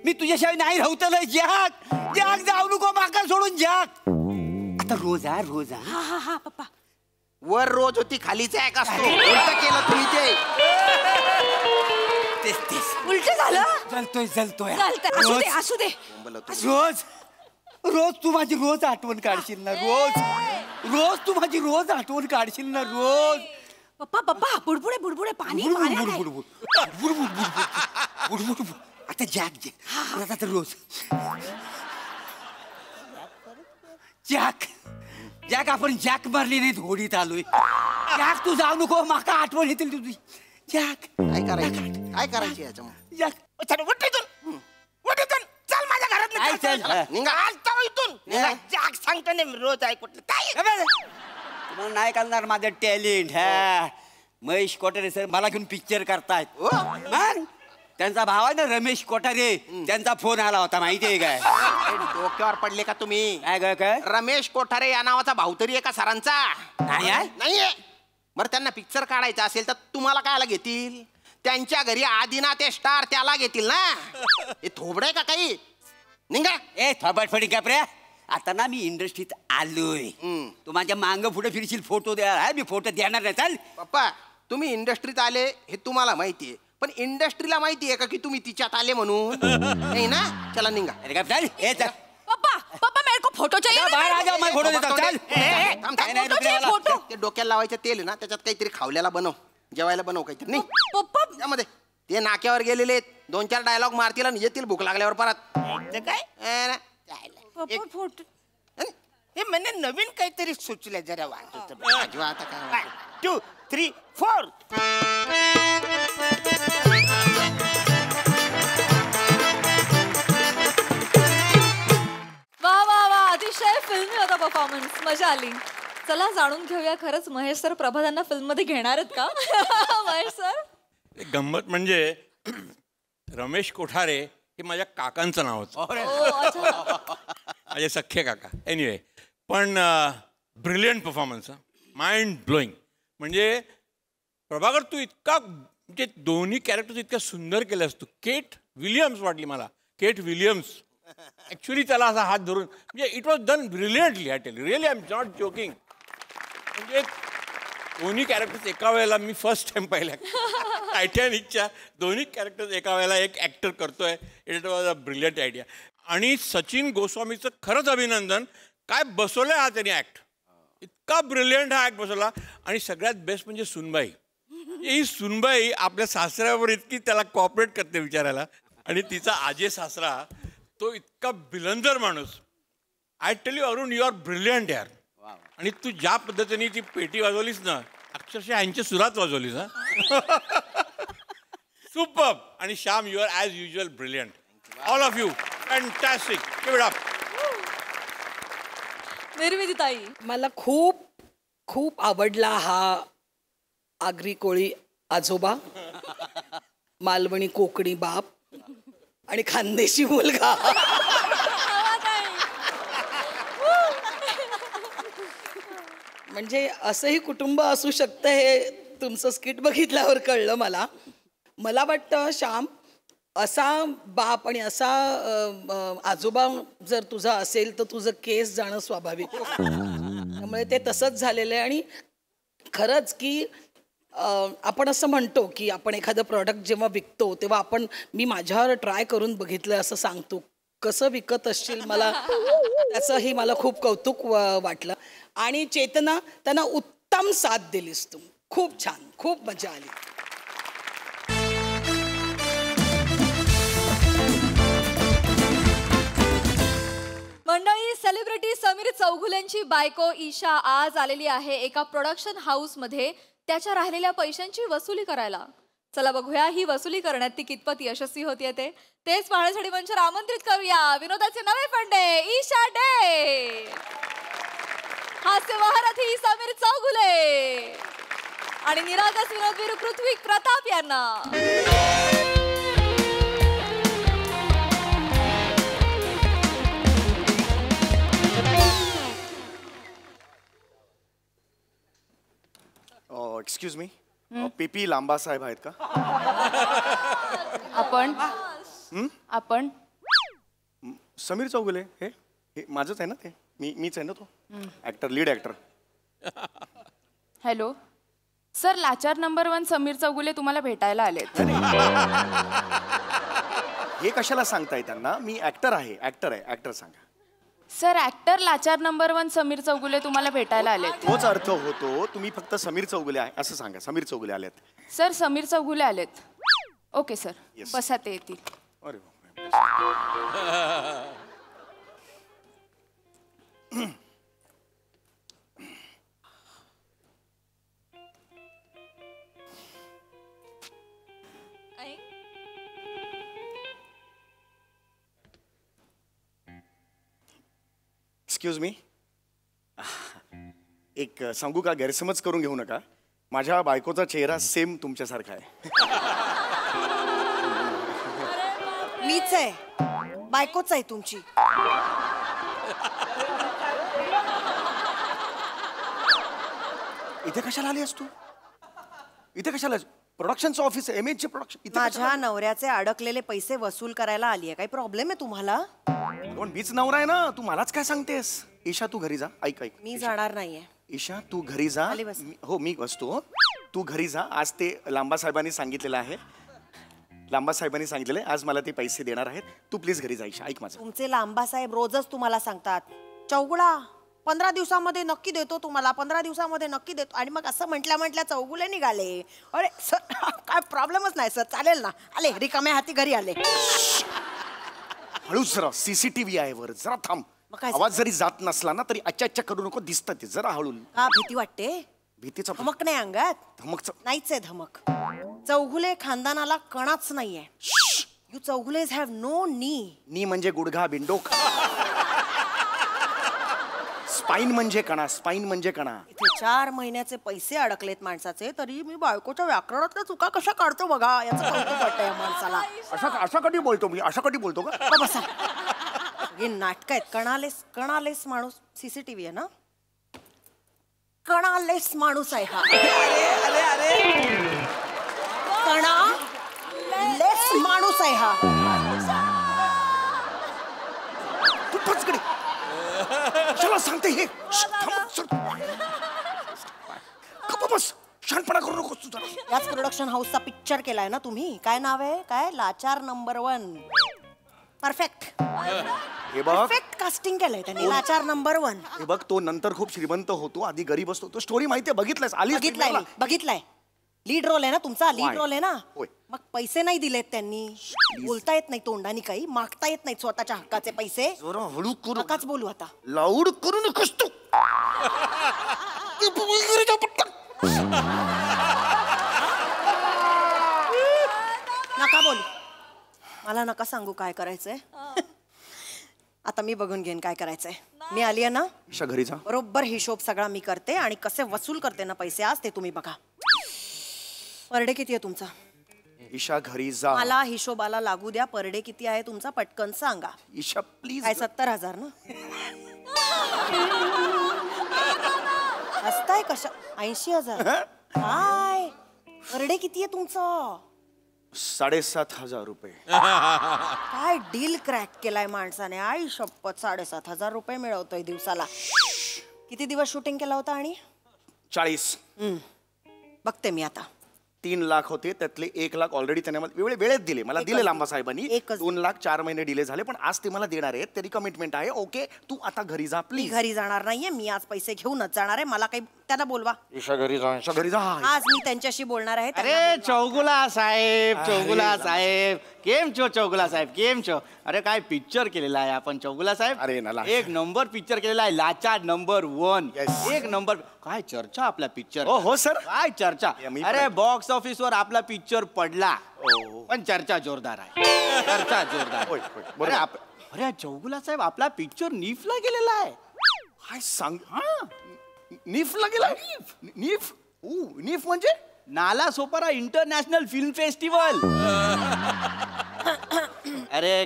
मी तुझ्याशिवाय नाही राहतलं जॅक. जॅक जाऊ नको बाका सोडून जॅक. आता रोज आहे. रोज आहे. हा हा पप्पा. वर रोज होती खालीच आहे का उलट केलं तुम्ही ते. तेच तेच उलट झालं. जलतोय जलतोय. असू दे असू दे. रोज रोज तू माझी रोज आठवण काढशील ना. रोज रोज तू माझी रोज आठवण काढशील ना. रोज पप्पा पप्पा बुडबुडे बुडबुडे पाणी. आता जॅक जे आता रोज जॅक जॅक आपण जॅक मारली नाही होडीत आलोय. जॅक तू जाऊ नको माका आठवण येतील तुझी. जॅक काय करायचं, काय करायची याच्यामध्ये? जॅक उठ इथून, उठ इथून. चल माझ्या घरात काय चल? निघा. चाल इथून. जाग सांगतो ना रोज आहे कुठलं काय. तुम्हाला नाही करणार माझं टॅलेंट. हा महेश कोटरे सर मला घेऊन पिक्चर करतायत. त्यांचा भाव आहे ना रमेश कोठारे, त्यांचा फोन आला होता माहितीये काय? डोक्यावर पडले का तुम्ही? काय रमेश कोठारे या नावाचा भाऊ तरी आहे का सरांचा? नाही आहे? नाहीये. बरं त्यांना पिक्चर काढायचा असेल तर तुम्हाला कायला घेतील? त्यांच्या घरी आदिनाथ स्टार त्याला घेतील ना. हे थोबडे का काही? निघा. ए थोबडफडी कापऱ्या, आता ना मी इंडस्ट्रीत आलोय. तू माझ्या मांग पुढे फिरशील, फोटो द्या, मी फोटो देणार नाही. चाल पप्पा, तुम्ही इंडस्ट्रीत आले हे तुम्हाला माहितीये, पण इंडस्ट्रीला माहितीये का की तुम्ही तिच्यात आले म्हणून? नाही ना. चला निघा. अरे काय चाल. ए चल पापा पापा मेरे को फोटो चाहिए. बाहेर आ जाओ, मैं फोटो देता हूं, चल. थांब, थांब. नाही, रुपये वाला. फोटो. ते डोक्याला लावायचं तेल आहे ना, त्याच्यात काहीतरी खावल्याला बनव, जेवायला बनव काहीतरी. नाही पप्पा त्यामध्ये ते नाक्यावर गेलेले आहेत, 2-4 डायलॉग मारतील आणि येतील भूक लागल्यावर परत. ते काय पप्पा फोटो. हे म्हणे नवीन काहीतरी सुचलं जरा वाटत. आता काय 1 2 3 4. वा वा वा, अतिशय फिल्मी होता परफॉर्मन्स, मजा आली. चला जाणून घेऊया, खरंच महेश सर प्रभादांना फिल्म मध्ये घेणार आहेत का? महेश सर, गंमत म्हणजे रमेश कोठारे हे माझ्या काकांचं नाव होतं, ओ, अच्छा. माझे सख्खे काका. एनिवे, पण ब्रिलियंट परफॉर्मन्स, माइंड ब्लोईंग. म्हणजे प्रभाकर तू इतका, म्हणजे दोन्ही कॅरेक्टर्स इतक्या सुंदर केल्यास तू. केट विलियम्स वाटली मला, केट विलियम्स. ॲक्च्युली त्याला असा हात धरून, म्हणजे it was done brilliantly. I tell, really I am not joking. म्हणजे दोन्ही कॅरेक्टर्स एका वेळेला मी फर्स्ट टाइम पाहिल्या. टायटॅनिकच्या दोन्ही कॅरेक्टर्स एका वेळेला एक ॲक्टर करतोय. It was a brilliant idea. आणि सचिन गोस्वामीचं खरंच अभिनंदन. काय बसवलंय हा त्यांनी ॲक्ट, इतका ब्रिलियंट हा ॲक्ट बसवला. आणि सगळ्यात बेस्ट म्हणजे सुनबाई. ही सुनबाई आपल्या सासऱ्यावर इतकी त्याला कॉपरेट करते विचारायला. आणि तिचा आजे सासरा तो इतका बिलंदर माणूस. I tell you Arun, you are brilliant यार. आणि तू ज्या पद्धतीने ती पेटी वाजवलीस ना, अक्षरशः यांच्या सुरात वाजवलीस हा. सुपर्ब. आणि Shyam, you are as usual brilliant. All of you fantastic. Give it up. Nirmiti ताई, मला खूप खूप आवडला हा आगरी कोळी आजोबा, मालवणी कोकणी बाप आणि खानदेशी मुलगा. म्हणजे असंही कुटुंब असू शकतं हे तुमचं स्किट बघितल्यावर कळलं मला. मला वाटतं श्याम, असा बाप आणि असा आजोबा जर तुझा असेल तर तुझं केस जाणं स्वाभाविक. त्यामुळे ते तसंच झालेलं आहे. आणि खरंच की आपण असं म्हणतो की आपण एखादं प्रॉडक्ट जेव्हा विकतो तेव्हा आपण मी माझ्यावर ट्राय करून बघितलं असं सांगतो. कसं विकत असशील, मला त्याचंही मला खूप कौतुक वाटलं. आणि चेतना, त्यांना उत्तम साथ दिलीस तू. खूप छान, खूप मजा आली. मंडळी, सेलिब्रिटी समीर चौगुलेंची बायको ईशा आज आलेली आहे एका प्रोडक्शन हाऊस मध्ये त्याच्या राहिलेल्या पैशांची वसुली करायला. चला बघूया ही वसुली करण्यात ती कितपत यशस्वी होतीये ते. तेच पाहण्यासाठी मंचावर आमंत्रित करूया विनोदाचे नवे फंडे ईशा डे, हास्य महारथी समीर चौगुले आणि निरागस विनोदवीर पृथ्वी प्रताप यांना. एक्सक्यूज मी, पीपी लांबा साहेब आहेत का? आपण समीर चौगुले, हे माझंच आहे ना, ते मीच आहे ना तो actor, lead actor. Hello sir, लाचार नंबर 1 समीर चौगुले तुम्हाला भेटायला आलेत. हे कशाला सांगताय त्यांना? मी ऍक्टर आहे, ऍक्टर सांगा. सर, ऍक्टर लाचार नंबर 1 समीर चौगुले तुम्हाला भेटायला आलेत. तोच अर्थ होतो. तुम्ही फक्त समीर चौगुले आहे असं सांगा. समीर चौगुले आलेत. सर, समीर चौगुले आलेत. Okay sir, Yes. बसा, ते येतील. अरे एक्सक्यूज मी, एक सांगू का? गैरसमज करून घेऊ नका. माझ्या बायकोचा चेहरा सेम तुमच्यासारखा आहे. नाहीच आहे, बायकोच आहे तुमची. इथे कशाला आली तू? इथे कशाला? प्रोडक्शनचं ऑफिस आहे, एमएचचे प्रोडक्शन. माझ्या नवऱ्याचे अडकलेले पैसे वसूल करायला आली आहे. काही प्रॉब्लेम आहे तुम्हाला? कोण? मीच नवरा आहे ना. तू मलाच काय सांगतेस? ईशा तू घरी जा. ऐक ऐक. मी जाणार नाहीये. ईशा तू घरी जा. खाली बस. हो मी बसतो. तू घरी जा. आज ते लांबा साहेबांनी सांगितलेलं आहे. लांबा साहेबांनी सांगितलेलं आहे आज मला ते पैसे देणार आहेत. तू प्लीज घरी जा ईशा. ऐक माझं. तुमचे लांबा साहेब रोजच तुम्हाला सांगतात, चौगुळा 15 दिवसामध्ये नक्की देतो तुम्हाला, 15 दिवसामध्ये नक्की देतो. आणि मग असं म्हटल्या चौगुले निघाले. अरे सर काय प्रॉब्लेमच नाही सर, चालेल ना. आले रिकाम्या हाती घरी आले. हळूच जरा. सीसीटीव्ही आहे वर. जरा थांब. काय आवाज जरी जात नसला ना तरी अच्छा करू नको. दिसतं ते. जरा हळू. का भीती वाटते? भीतीचा धमक नाही अंगात? धमकच नाहीच आहे धमक. चौगुले खानदानाला कणाच नाहीये. यू चौगुलेज हॅव नो नी म्हणजे गुडघा बिंडोक. स्पाईन म्हणजे कणा. स्पाईन म्हणजे कणा. इथे 4 महिन्याचे पैसे अडकलेत माणसाचे, तरी मी बायकोच्या व्याकरणातल्या चुका कशा काढतो बघा. याचं कौतुक वाटतं या माणसाला. अशा कधी बोलतो मी? अशा कधी बोलतो का? बसा. हे नाटक आहेत. कणालेस माणूस. सीसीटीव्ही आहे ना? कणालेस माणूस आहे हा. कणालेस माणूस आहे हा. तू पचकडे चला सांगते हे. बस शानपणा करू नको तुझा. याच प्रोडक्शन हाऊसचा पिक्चर केलाय ना तुम्ही? काय नाव आहे? काय? लाचार नंबर 1. परफेक्ट. हे बघ परफेक्ट कास्टिंग केलंय त्यांनी. लाचार नंबर 1. हे बघ तो नंतर खूप श्रीमंत होतो, आधी गरीब असतो. तो स्टोरी माहितीये, बघितलायस? बघितलाय. लीड रोल आहे ना तुमचा? लीड रोल आहे ना? होय. मग पैसे नाही दिलेत त्यांनी. बोलता येत नाही तोंडानी काही, मागता येत नाही स्वतःच्या हक्काचे पैसे. जरा हळू करू. नकाच बोलू आता. लाऊड करू नकोस तू. नका बोलू. मला नका सांगू काय करायचंय. आता मी बघून घेईन काय करायचंय. मी आली आहे ना. ईशा घरी जा. बरोबर हिशोब सगळा मी करते आणि कसे वसूल करते ना पैसे आज ते तुम्ही बघा. पर डे किती आहे तुमचा? ईशा घरी जा. मला हिशोबाला लागू द्या. पर डे किती आहे तुमचा पटकन सांगा. ईशा प्लीज. काय 70,000 ना? हसताय कशा? 80,000. काय पर डे किती आहे तुमचं? 7,500 रुपये. काय डील क्रॅक केलाय माणसाने. आई शपथ 7,500 रुपये मिळवतोय दिवसाला. किती दिवस शूटिंग केला होता? आणि 40. बघते मी आता. 3 लाख होते, त्यातले 1 लाख ऑलरेडी त्यांनी वेळेत दिले. मला दिले लांबा साहेबांनी. 2 लाख 4 महिने डिले झाले, पण आज ते मला देणार आहेत. तरी कमिटमेंट आहे. ओके तू आता घरी जा मी प्लीज. घरी जाणार नाहीये. मी आज पैसे घेऊनच जाणार आहे. मला काही त्यांना बोलवा. ईशा घरी जा. ईशा घरी जा. आज मी त्यांच्याशी बोलणार आहे. अरे चौगुला साहेब, चौगुला साहेब, केम छो चौगुला साहेब, केम छो? अरे काय पिक्चर केलेला आहे आपण चौगुला साहेब. अरे ना एक नंबर पिक्चर केलेला आहे. लाचार नंबर 1. एक नंबर. काय चर्चा आपला पिक्चर. हो सर. काय चर्चा. अरे बॉक्स ऑफिस वर आपला पिक्चर पडला, पण चर्चा जोरदार आहे. चर्चा जोरदार. अरे चौगुला साहेब आपला पिक्चर नीफला गेलेला आहे. काय सांग? नीफला गेला? नीफ? नीफ म्हणजे Nala Sopara international film festival. अरे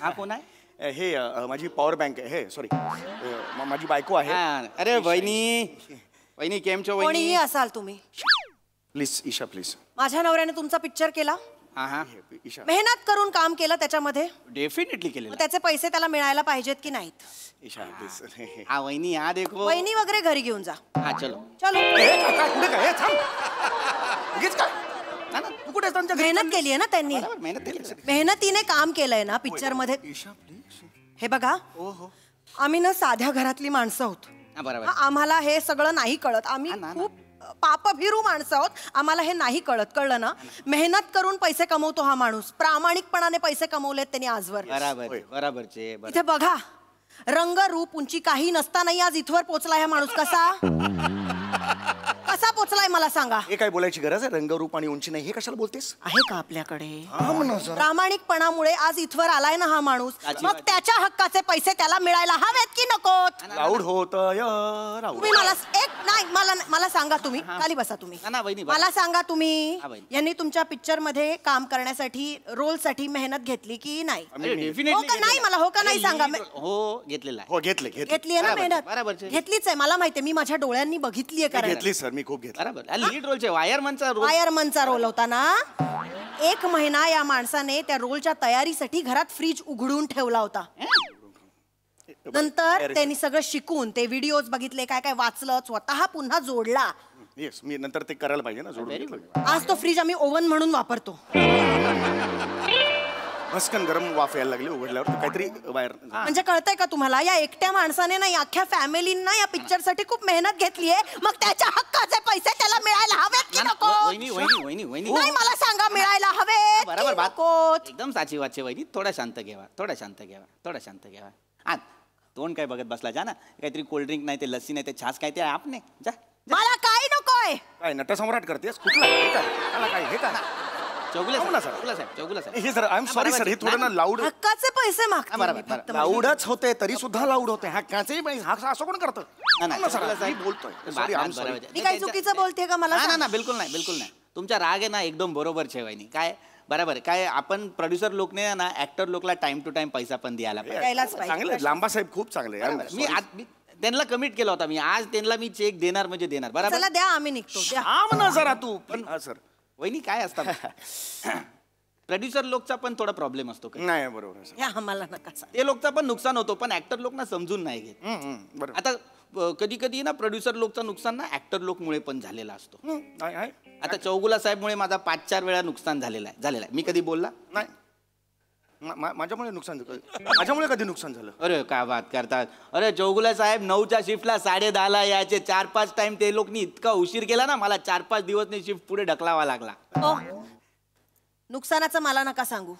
हा कोण आहे? हे माझी पॉवर बँक आहे. हे सॉरी माझी बायको आहे. अरे वहिनी केम छो वहिनी? कोणीही असाल तुम्ही. Please Isha please. माझ्या नवऱ्याने तुमचा पिक्चर केला. ईशा मेहनत करून काम केलं त्याच्यामध्ये. डेफिनेटली केलेलं. त्याचे पैसे त्याला मिळायला पाहिजेत की नाहीत? ईशा प्लीज. हा वहिनी हा देखो. वहिनी वगैरे घरी घेऊन जा. हा चलो. तू कुठे? मेहनत केली आहे ना त्यांनी. मेहनतीने काम केलंय ना पिक्चर मध्ये. हे बघा आम्ही ना साध्या घरातली माणसं आहोत. आम्हाला हे सगळं नाही कळत. आम्ही खूप पापभिरू माणसं आहोत. आम्हाला हे नाही कळत. कळलं ना? मेहनत करून पैसे कमवतो हा माणूस. प्रामाणिकपणाने पैसे कमवलेत त्यांनी आजवर. बराबरचे. इथे बघा रंग रूप उंची काही नसतानाही आज इथवर पोचलाय हा माणूस. कसा पोचलाय मला सांगा. हे काय बोलायची गरज आहे? रंगरूप आणि उंची नाही हे कशाला बोलतेस? आहे का आपल्याकडे? प्रामाणिकपणामुळे आज इथवर आलाय ना हा माणूस. मग त्याच्या हक्काचे पैसे त्याला मिळायला हवेत की नकोत? लाऊड होतंय राऊड. तुम्ही नाही मला सांगा तुम्ही खाली बसा तुम्ही मला सांगा तुम्ही यांनी तुमच्या पिक्चर मध्ये काम करण्यासाठी रोल साठी मेहनत घेतली की नाही? हो का नाही मला हो का नाही सांगा. हो घेतलेला आहे. हो घेतली आहे ना मेहनत घेतलीच आहे मला माहितीये मी माझ्या डोळ्यांनी बघितलीये कारण घेतली सर मी खूप घेतली. बरोबर लीड रोलचे वायरमनचा रोल होता ना. 1 महिना या माणसाने त्या रोलच्या तयारीसाठी घरात फ्रीज उघडून ठेवला होता. नंतर त्यांनी सगळं शिकून ते व्हिडिओज बघितले काय काय वाचलं स्वतः पुन्हा जोडला. येस मी नंतर ते करायला पाहिजे ना जोडून. आज तो फ्रीज आम्ही ओव्हन म्हणून वापरतो. भस्कन गरम वाफ यायला लागली उघडल्यावर काहीतरी वायर. म्हणजे कळतंय का तुम्हाला या एकट्या माणसाने नाही अख्ख्या फॅमिलींना या पिक्चर साठी खूप मेहनत घेतलीये. मग त्याच्या हक्काचे पैसे त्याला मिळायला हवेत की नको? नाही मला सांगा मिळायला हवेत बरोबर बात एकदम साची वाचे वहिनी. थोडा शांत घ्यावा. हा तोंड काय बघत बसला जा ना. काहीतरी कोल्ड्रिंक नाही ते लस्सी नाही ते छास काय ते आपने जा. मला काय नकोय. काय नटसम्राट करतेस कुठला काय हे काय चौगुला साहेब हे sir I am sorry sir हे थोडं ना लाऊड. हक्काचे पैसे मागतात. लाऊडच होते तरी सुद्धा लाऊड होते. हक्काचे पैसे असं कोण करतं? बोलतोय सॉरी आय एम सॉरी. मी काय चुकीचं बोलते का मला? ना बिलकुल नाही. तुमचा राग आहे ना एकदम बरोबर ठेवायनी. काय बरोबर काय आपण प्रोड्युसर लोकने ना ऍक्टर लोकला टाइम टू टाइम पैसा पण द्यायला पाहिजे. चांगले लांबा साहेब खूप चांगले. मी त्यांना कमिट केला होता. मी आज त्यांना मी चेक देणार म्हणजे देणार. बरोबर चला द्या आम्ही निघतो. आम ना जरा तू पण सर वहिनी काय असतात प्रोड्युसर लोकचा पण थोडा प्रॉब्लेम असतो. नाही बरोबर आम्हाला नका ते लोकचा पण नुकसान होतो पण ऍक्टर लोक ना समजून नाही घेत. आता कधी कधी ना प्रोड्युसर लोकचं नुकसान ना ऍक्टर लोकमुळे पण झालेला असतो. आता चौगुला साहेबमुळे माझा 5-4 वेळा नुकसान झालेला आहे. मी कधी बोलला नाही. माझ्यामुळे नुकसान झालं. माझ्यामुळे कधी नुकसान झालं? अरे काय बात करतात. अरे चौगुला साहेब 9च्या शिफ्टला 10:30 यायचे. 4-5 टाइम ते लोकनी इतका उशीर केला ना मला 4-5 दिवस शिफ्ट पुढे ढकलावा लागला. नुकसानाचं मला नका सांगू.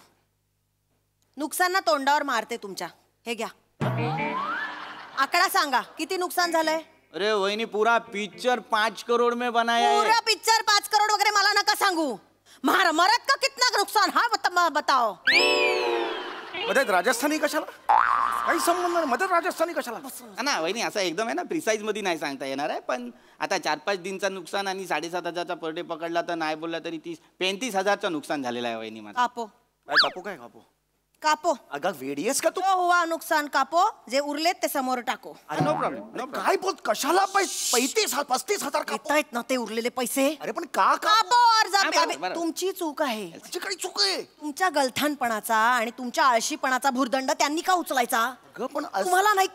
नुकसान ना तोंडावर मारते तुमच्या. हे घ्या आकडा सांगा किती नुकसान झालंय. अरे वहिनी पूरा पिक्चर 5 करोड़ में बनाया है. पूरा पिक्चर 5 करोड़ वगैरे मला नका सांगू. मरत का कितना नुकसान हा बताओ. मदत राजस्थानी कशाला? काही संबंध नाही. मदत राजस्थानी कशाला ना वहिनी असं एकदम आहे ना प्रिसाईज मध्ये नाही सांगता येणार आहे. पण आता 4-5 दिनचा नुकसान आणि 7,500चा पर डे पकडला तर नाही बोलला तरी 35,000चं नुकसान झालेलं आहे वहिनी माझं. कापो अगं वेडीयस का तू? हुआ नुकसान कापो. जे उरलेत ते समोर टाको. No problem. काय बोल कशाला 35,000 आहेत ना ते उरलेले पैसे. अरे पण का कापो और जा. तुमची चूक आहे. काही चूक आहे. तुमच्या गलथानपणाचा आणि तुमच्या आळशीपणाचा भुर्दंड त्यांनी का उचलायचा? पण तुम्हाला नाही.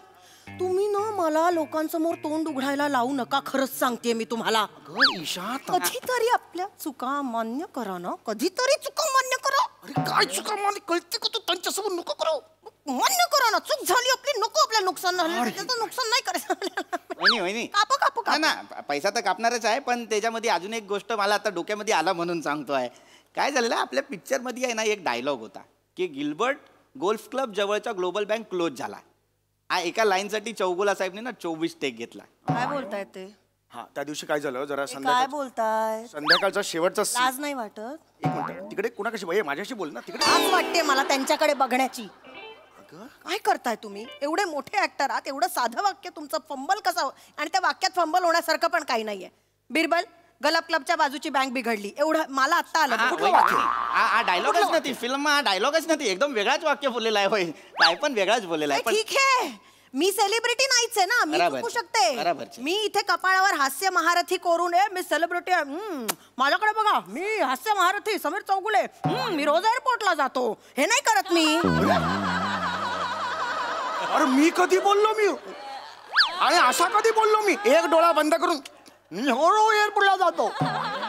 तुम्ही ना मला लोकांसमोर तोंड उघडायला लावू नका. खरंच सांगते मी तुम्हाला. कधीतरी आपल्या चुका मान्य करा ना. कधीतरी चुका मान्य करा. अरे काय चुका मान्य कळते का तू? त्यांच्यासमोर नको करू. मान्य करा ना. चूक झाली आपली. नको आपल्या नुकसान झालं त्याचं नुकसान नाही करायचं. वहिनी कापो ना पैसा तर कापणारच आहे पण त्याच्यामध्ये अजून एक गोष्ट मला आता डोक्यामध्ये आला म्हणून सांगतोय. काय झालेलं आपल्या पिक्चर मध्ये आहे ना एक डायलॉग होता की गिल्बर्ट गोल्फ क्लब जवळचा ग्लोबल बँक क्लोज झाला. एका लाईनसाठी चौगुला साहेबने ना 24 टेक घेतला. काय बोलताय ते? हा त्या दिवशी काय झालं जरा काय बोलताय? संध्याकाळचा शेवटचा लाज नाही वाटत? एक मिनिट तिकडे कोणाकशी माझ्याशी बोल ना. तिकडे लाज वाटते मला त्यांच्याकडे बघण्याची. काय करताय तुम्ही? एवढे मोठे ऍक्टर आहात. एवढं साधं वाक्य तुमचं फंबल कसं? आणि त्या वाक्यात फंबल होण्यासारखं पण काही नाहीये. बिरबल गलप क्लबच्या बाजूची बँक बिघडली एवढं मला आता आलं. हा डायलॉगच नाही. फिल्म हा डायलॉगच नाही. एकदम वेगळाच वाक्य बोललेला आहे. काय पण वेगळाच बोललेला आहे. ठीक आहे मी सेलिब्रिटी नाहीच आहे ना. मी चुकू शकते. मी इथे कपाळावर हास्य महारथी करून मी सेलिब्रिटी माझ्याकडे बघा मी हास्य महारथी समीर चौगुले. मी रोज एअरपोर्टला जातो. हे नाही करत मी. अरे मी कधी बोललो मी? आणि असा कधी बोललो मी? एक डोळा बंद करून एअरपोर्टला जातो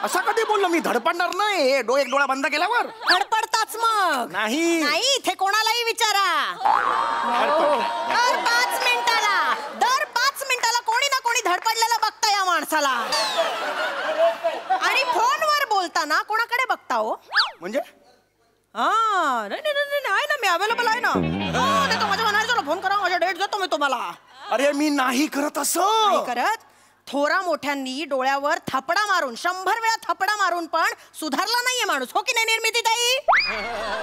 असा कधी बोललो मी? धडपडणार नाही. एक डोळा बंद केल्यावर धडपडताच मग नाही. इथे कोणालाही विचारा. दर 5 मिनिटाला कोणी ना कोणी धडपडलेला बघता या माणसाला. आणि फोनवर बोलताना कोणाकडे बघता हो? म्हणजे नाही आहे ना मी अवेलेबल आहे ना. माझ्या मनाला फोन करा. माझ्या डेट देतो मी तुम्हाला. अरे मी नाही करत असं. करत थोरा मोठ्यांनी डोळ्यावर थपडा मारून 100 वेळा थपडा मारून पण सुधारला नाहीये माणूस. हो की नाही निर्मिती ताई?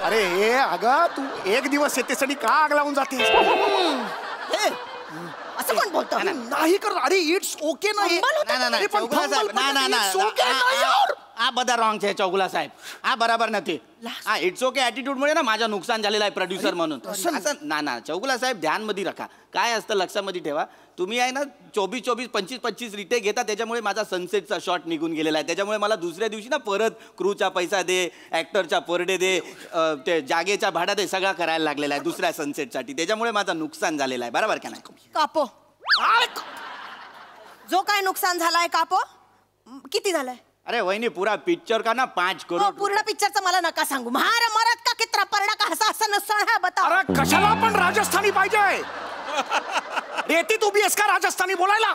अरे अगं तू एक दिवस येतेस आणि का आग लावून जाते? असं कोण बोलतो? नाही कर. अरे इट्स ओके नाही. नाही આ બધા રોંગ છે ચૌગુલા સાહેબ. આ બરાબર નથી. હા ઇટ્સ ઓકે ॲटिट्यूड मुळे ना माझं नुकसान झालेलं आहे प्रोड्युसर म्हणून. असं ना चौगुला साहेब ध्यानमध्ये रखा. काय असतं लक्षामध्ये ठेवा. तुम्ही आहे ना 24-24 25-25 रिटेक घेता त्याच्यामुळे माझा सनसेटचा शॉट निघून गेलेला आहे. त्याच्यामुळे मला दुसऱ्या दिवशी ना परत क्रूचा पैसा दे, ॲक्टरचा पर डे दे, ते जागेचा भाडा दे, सगळा करायला लागलेला आहे दुसऱ्या सनसेटसाठी. त्याच्यामुळे माझं नुकसान झालेलं आहे. बरोबर का नाही? कापो. जो काय नुकसान झालाय कापो. किती झालंय? अरे वहिनी पूरा पिक्चर का ना 5 करोड. पूर्ण पिक्चरचं मला नका सांगू. महार मरत का कित्रा पडला का हसा हसा नुकसान है बता. अरे कशाला पण राजस्थानी पाहिजे. रेतीत उभी आहेस का राजस्थानी बोलायला?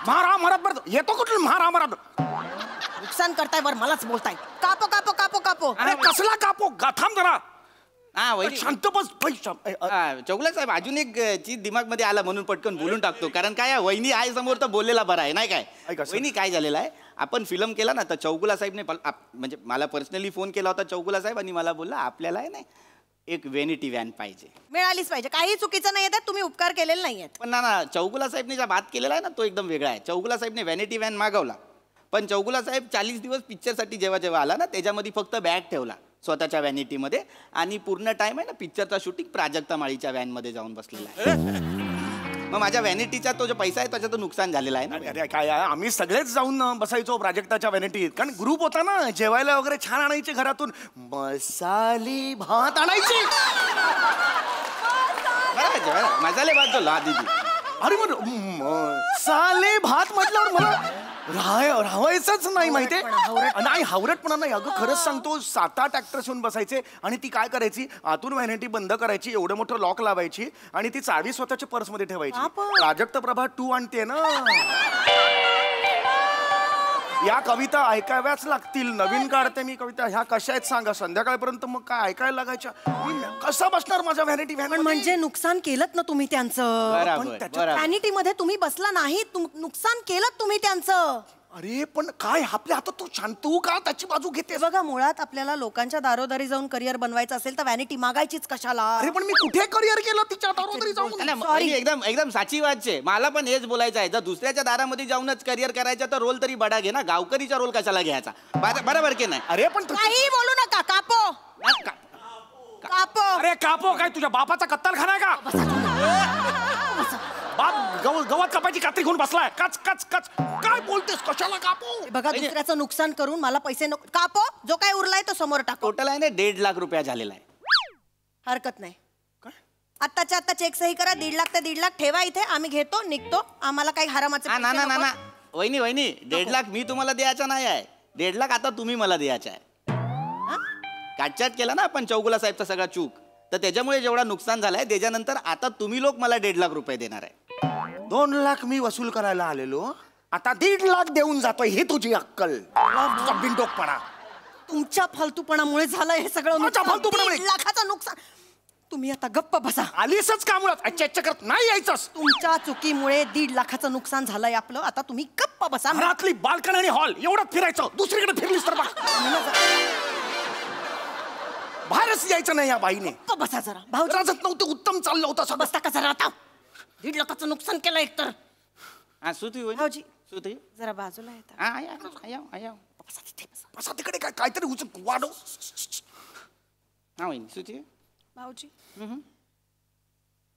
महारा मरत येतो कुठून महारा मरत? नुकसान करताय बर मलाच बोलताय. कापो कापो कापो कापो. अरे कसला कापो? थांब जरा. हा वहिनी शांत बस. चौगुला साहेब अजून एक चीज दिमाग मध्ये आला म्हणून पटकन बोलून टाकतो. कारण काय वहिनी आहे समोर तर बोललेला बरा आहे नाही काय. वहिनी काय झालेलं आहे आपण फिल्म केला ना तर चौगुला साहेबने म्हणजे मला पर्सनली फोन केला होता चौगुला साहेब आणि मला बोलला आपल्याला आहे ना एक व्हॅनिटी व्हॅन पाहिजे. मिळालीच पाहिजे. काही चुकीचं नाही आहे. तुम्ही उपकार केलेले नाहीयेत. पण ना चौगुला साहेबने ज्या बात केलेला आहे ना तो एकदम वेगळा आहे. चौगुला साहेबने व्हॅनिटी व्हॅन मागवला पण चौगुला साहेब 40 दिवस पिक्चरसाठी जेव्हा आला ना त्याच्यामध्ये फक्त बॅग ठेवला स्वतःच्या व्हॅनिटीमध्ये आणि पूर्ण टाइम आहे ना पिक्चरचा शूटिंग प्राजक्ता माळीच्या व्हॅनमध्ये जाऊन बसलेला आहे. मग माझ्या व्हॅनिटीचा तो जो पैसा आहे त्याचं नुकसान झालेला आहे ना. अरे काय आम्ही सगळेच जाऊन बसायचो प्राजक्ताच्या व्हॅनिटीत. कारण ग्रुप होता ना जेवायला वगैरे छान आणायचे घरातून. मसाले भात आणायचे. मसाले भात जो दीदी. अरे मग मसाले भात म्हटल्यावर मला राहायचंच नाही माहितीये. नाही हावरटपणा नाही. अगं खरंच सांगतो 7-8 ऍक्टर्स येऊन बसायचे आणि ती काय करायची आतून व्हॅनिटी बंद करायची एवढं मोठं लॉक लावायची आणि ती चावी स्वतःच्या पर्समध्ये ठेवायची. प्राजक्त प्रभा 2 आणते ना. या कविता ऐकाव्याच लागतील. नवीन काढते मी कविता. ह्या कशा आहेत सांगा. संध्याकाळपर्यंत मग काय ऐकायला लागायच्या. कसं बसणार माझ्या व्हॅनिटी व्हॅन. म्हणजे नुकसान केलं ना तुम्ही त्यांचं. व्हॅनिटी मध्ये तुम्ही बसला नाही. नुकसान केलं तुम्ही त्यांचं. अरे पण काय आपल्या हातात तू शांत का त्याची बाजू घेते. बघा मुळात आपल्याला लोकांच्या दारोदारी जाऊन करिअर बनवायचं असेल तर व्हॅनिटी मागायचीच कशाला. अरे पण मी कुठे करिअर केलं तिच्या दारोदारी जाऊन. एकदम एकदम साची वाद आहे. मला पण हेच बोलायचं आहे. जर दुसऱ्याच्या दारामध्ये जाऊनच करिअर करायचा तर रोल तरी बडा घे ना. गावकरीचा रोल कशाला घ्यायचा. बरोबर की नाही. अरे पण काही बोलू नका. कापो कापो. अरे कापो काय तुझ्या बापाचा कत्तलखाना आहे का? बाप गवत कापायची कात्री घेऊन बसलाय. कच कच कच. काय बोलतेस कशाला कापो. बघा दुसऱ्याचं नुकसान करून मला पैसे नको. कापो. जो काय उरलाय तो समोर टाको. टोटल आहे ना 1.5 लाख रुपया झालेला आहे. हरकत नाही. आत्ताच्या आत्ता चेक सही करा. 1.5 लाख ते 1.5 लाख ठेवा इथे. आम्ही घेतो निघतो. आम्हाला काही हरामाचे ना वहिनी 1.5 लाख मी तुम्हाला द्यायचा नाही आहे. 1.5 लाख आता तुम्ही मला द्यायचा आहे. काटछाट केला ना आपण चौगुला साहेबचा सगळा चूक तर त्याच्यामुळे जेवढा नुकसान झालाय त्याच्यानंतर आता तुम्ही लोक मला 1.5 लाख रुपये देणार आहे. 2 लाख मी वसूल करायला आलेलो. आता 1.5 लाख देऊन जातोय. हे तुझी अक्कल. बिनडोकपणा. तुमच्या फालतूपणामुळे झालं हे सगळं. 1.5 लाखाचं नुकसान. तुम्ही आता गप्प बसा. आलीसच का मुळात करत नाही यायचंच. तुमच्या चुकीमुळे 1.5 लाखाचं नुकसान झालंय आपलं. आता तुम्ही गप्प बसा. घरातली बाल्कनी आणि हॉल एवढंच फिरायचं. दुसरीकडे फिरलीस तर बाहेरच यायचं नाही या बाईने. गप्प बसा जरा. भाऊजी राजत नव्हतं. उत्तम चाललं होतं. बसता का जरा आता. 1.5 लाखाचं नुकसान केलं एकतर. भाऊजी सुती जरा बाजूला येतात. बसा तिकडे. काहीतरी वाढव. हा वहिनी सुती. भाऊजी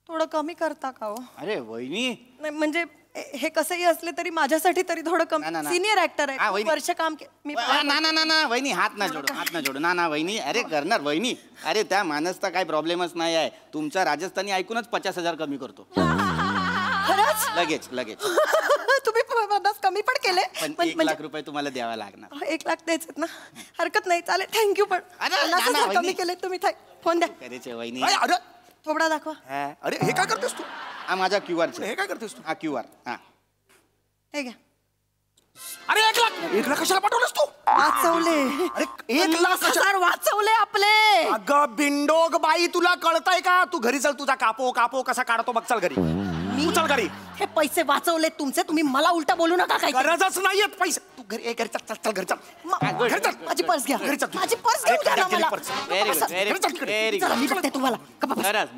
थोडं कमी करता का हो. अरे वहिनी म्हणजे हे कसंही असले तरी माझ्यासाठी तरी थोडं कमी. सिनियर ऍक्टर आहे. वर्ष काम ना वहिनी हात ना जोडू. ना वहिनी. अरे करणार वहिनी. अरे त्या माणसचा काही प्रॉब्लेमच नाही आहे. तुमच्या राजस्थानी ऐकूनच 50,000 कमी करतो. लगेच तुम्ही 50 कमी पण केले. पण 1 लाख रुपये तुम्हाला द्यावा लागणार. 1 लाख द्यायचे ना. हरकत नाही चालेल. थँक्यू. पण 50,000 कमी केले तुम्ही. फोन द्या. करायचे वहिनी. थोडा दाखवा. अरे हे काय करतेस तू. हा माझा QR. हे काय करतेस तू. हा QR. हा हे घ्या. अरे 1 लाख कशाला पाठवलंस तू. वाचवले. अरे 1,00,000 वाचवले आपले. अगं बिंडोग बाई तुला कळतंय का. तू घरी चल. तुझा कापो कसा काढतो बघ. चल घरी. चल घरी. हे पैसे वाचवले तुमचे. तुम्ही मला उलटा बोलू नका. काय गरजच नाहीये पैसे. तू घरी चल घरी चल. माझी पर्स घ्या. घरी चल. माझी पर्स घेऊन द्या ना मला. Very good. मी बघते तुम्हाला. सरस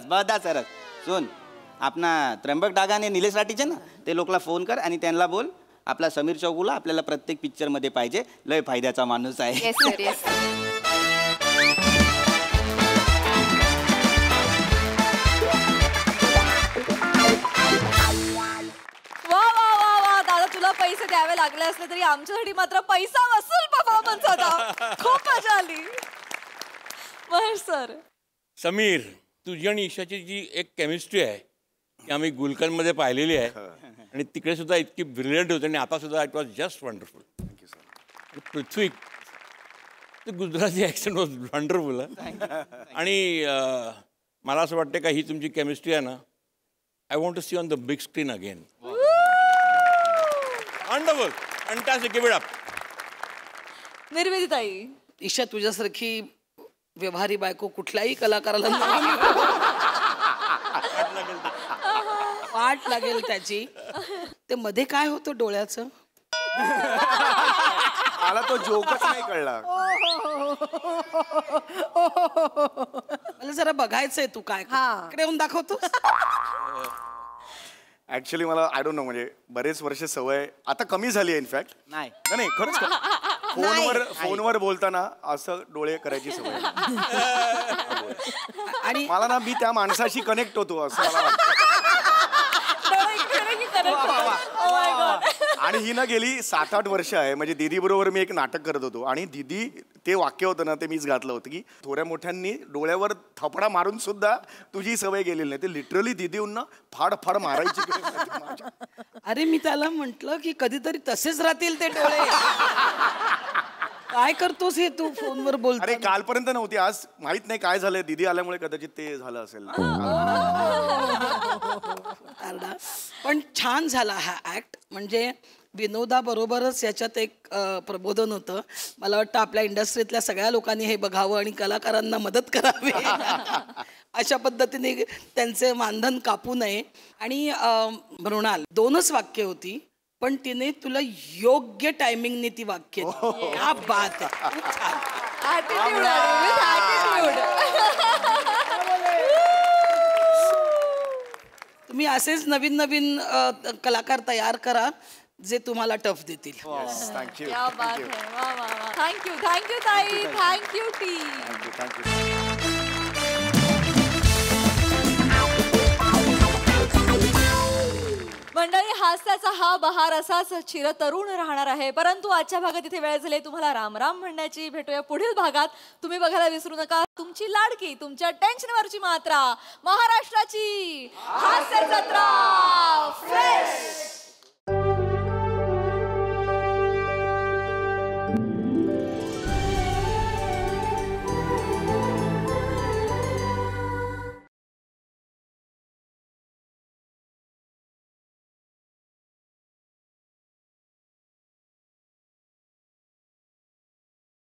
बदा सरस. सुन आपला त्र्यंबक डागा आणि निलेश राटीचे ना ते लोकला फोन कर आणि त्यांना बोल आपला समीर चौगुला आपल्याला प्रत्येक पिक्चर मध्ये पाहिजे लय फायद्याचा माणूस आहे येस सर येस वा वा वा वा दादा तुला पैसे द्यावे लागले असले तरी आमच्यासाठी मात्र पैसा वसूल परफॉर्मन्स होता खूप मजा आली महेश सर समीर तुझी आणि ईशाची जी एक केमिस्ट्री आहे ती आम्ही गुलकंदमध्ये पाहिलेली आहे आणि तिकडे सुद्धा इतकी ब्रिलियंट होती आणि आता सुद्धा it was just wonderful thank you sir Prithvi ते गुजराती ॲक्सेंट वॉज वंडरफुल आणि मला असं वाटतं का ही तुमची केमिस्ट्री आहे ना I want to see on the big screen again wonderful fantastic give it up निर्वेदिताई ईशा तुझ्यासारखी व्यवहारी बायको कुठल्याही कलाकाराला वाट लागेल त्याची ते मध्ये काय होतं डोळ्याचं मला तो जोकच नाही कळला मला जरा बघायचंय तू काय इकडे येऊन दाखवतो ऍक्च्युली मला आय डोंट नो म्हणजे बरेच वर्ष सवय आता कमी झाली आहे इनफॅक्ट नाही नाही खरंच फोनवर बोलताना असं डोळे करायची सवय आणि मला ना मी त्या माणसाशी कनेक्ट होतो असं मला वाटतं आणि ही ना गेली 7-8 वर्ष आहे म्हणजे दीदी बरोबर मी एक नाटक करत होतो आणि दीदी ते वाक्य होतं ना ते मीच घातलं होतं की थोड्या मोठ्यांनी डोळ्यावर थपडा मारून सुद्धा तुझी सवय गेलेली नाही ते लिटरली दीदीहून ना फाड फाड मारायची अरे मी त्याला म्हंटल की कधीतरी तसेच राहतील ते डोळे काय करतोस हे तू फोनवर बोल अरे कालपर्यंत नव्हती आज माहित नाही काय झालंय दीदी आल्यामुळे कदाचित ते झालं असेल पण छान झाला हा ऍक्ट म्हणजे विनोदाबरोबरच याच्यात एक प्रबोधन होतं मला वाटतं आपल्या इंडस्ट्रीतल्या सगळ्या लोकांनी हे बघावं आणि कलाकारांना मदत करावी अशा पद्धतीने त्यांचे मानधन कापू नये आणि मृणाल 2च वाक्य होती पण तिने तुला योग्य टायमिंगने ती वाक्य क्या बात तुम्ही असेच नवीन नवीन कलाकार तयार करा जे तुम्हाला टफ देतील थँक्यू थँक्यू थँक्यू ताई थँक्यू टी मंडळी हास्याचा हा बहार असाच चिरतरुण राहणार आहे परंतु आजच्या भागात इथे वेळ झाली तुम्हाला राम राम म्हणण्याची भेटूया पुढील भागात तुम्ही बघायला विसरू नका तुमची लाडकी तुमच्या टेन्शनवरची मात्रा महाराष्ट्राची हास्य जत्रा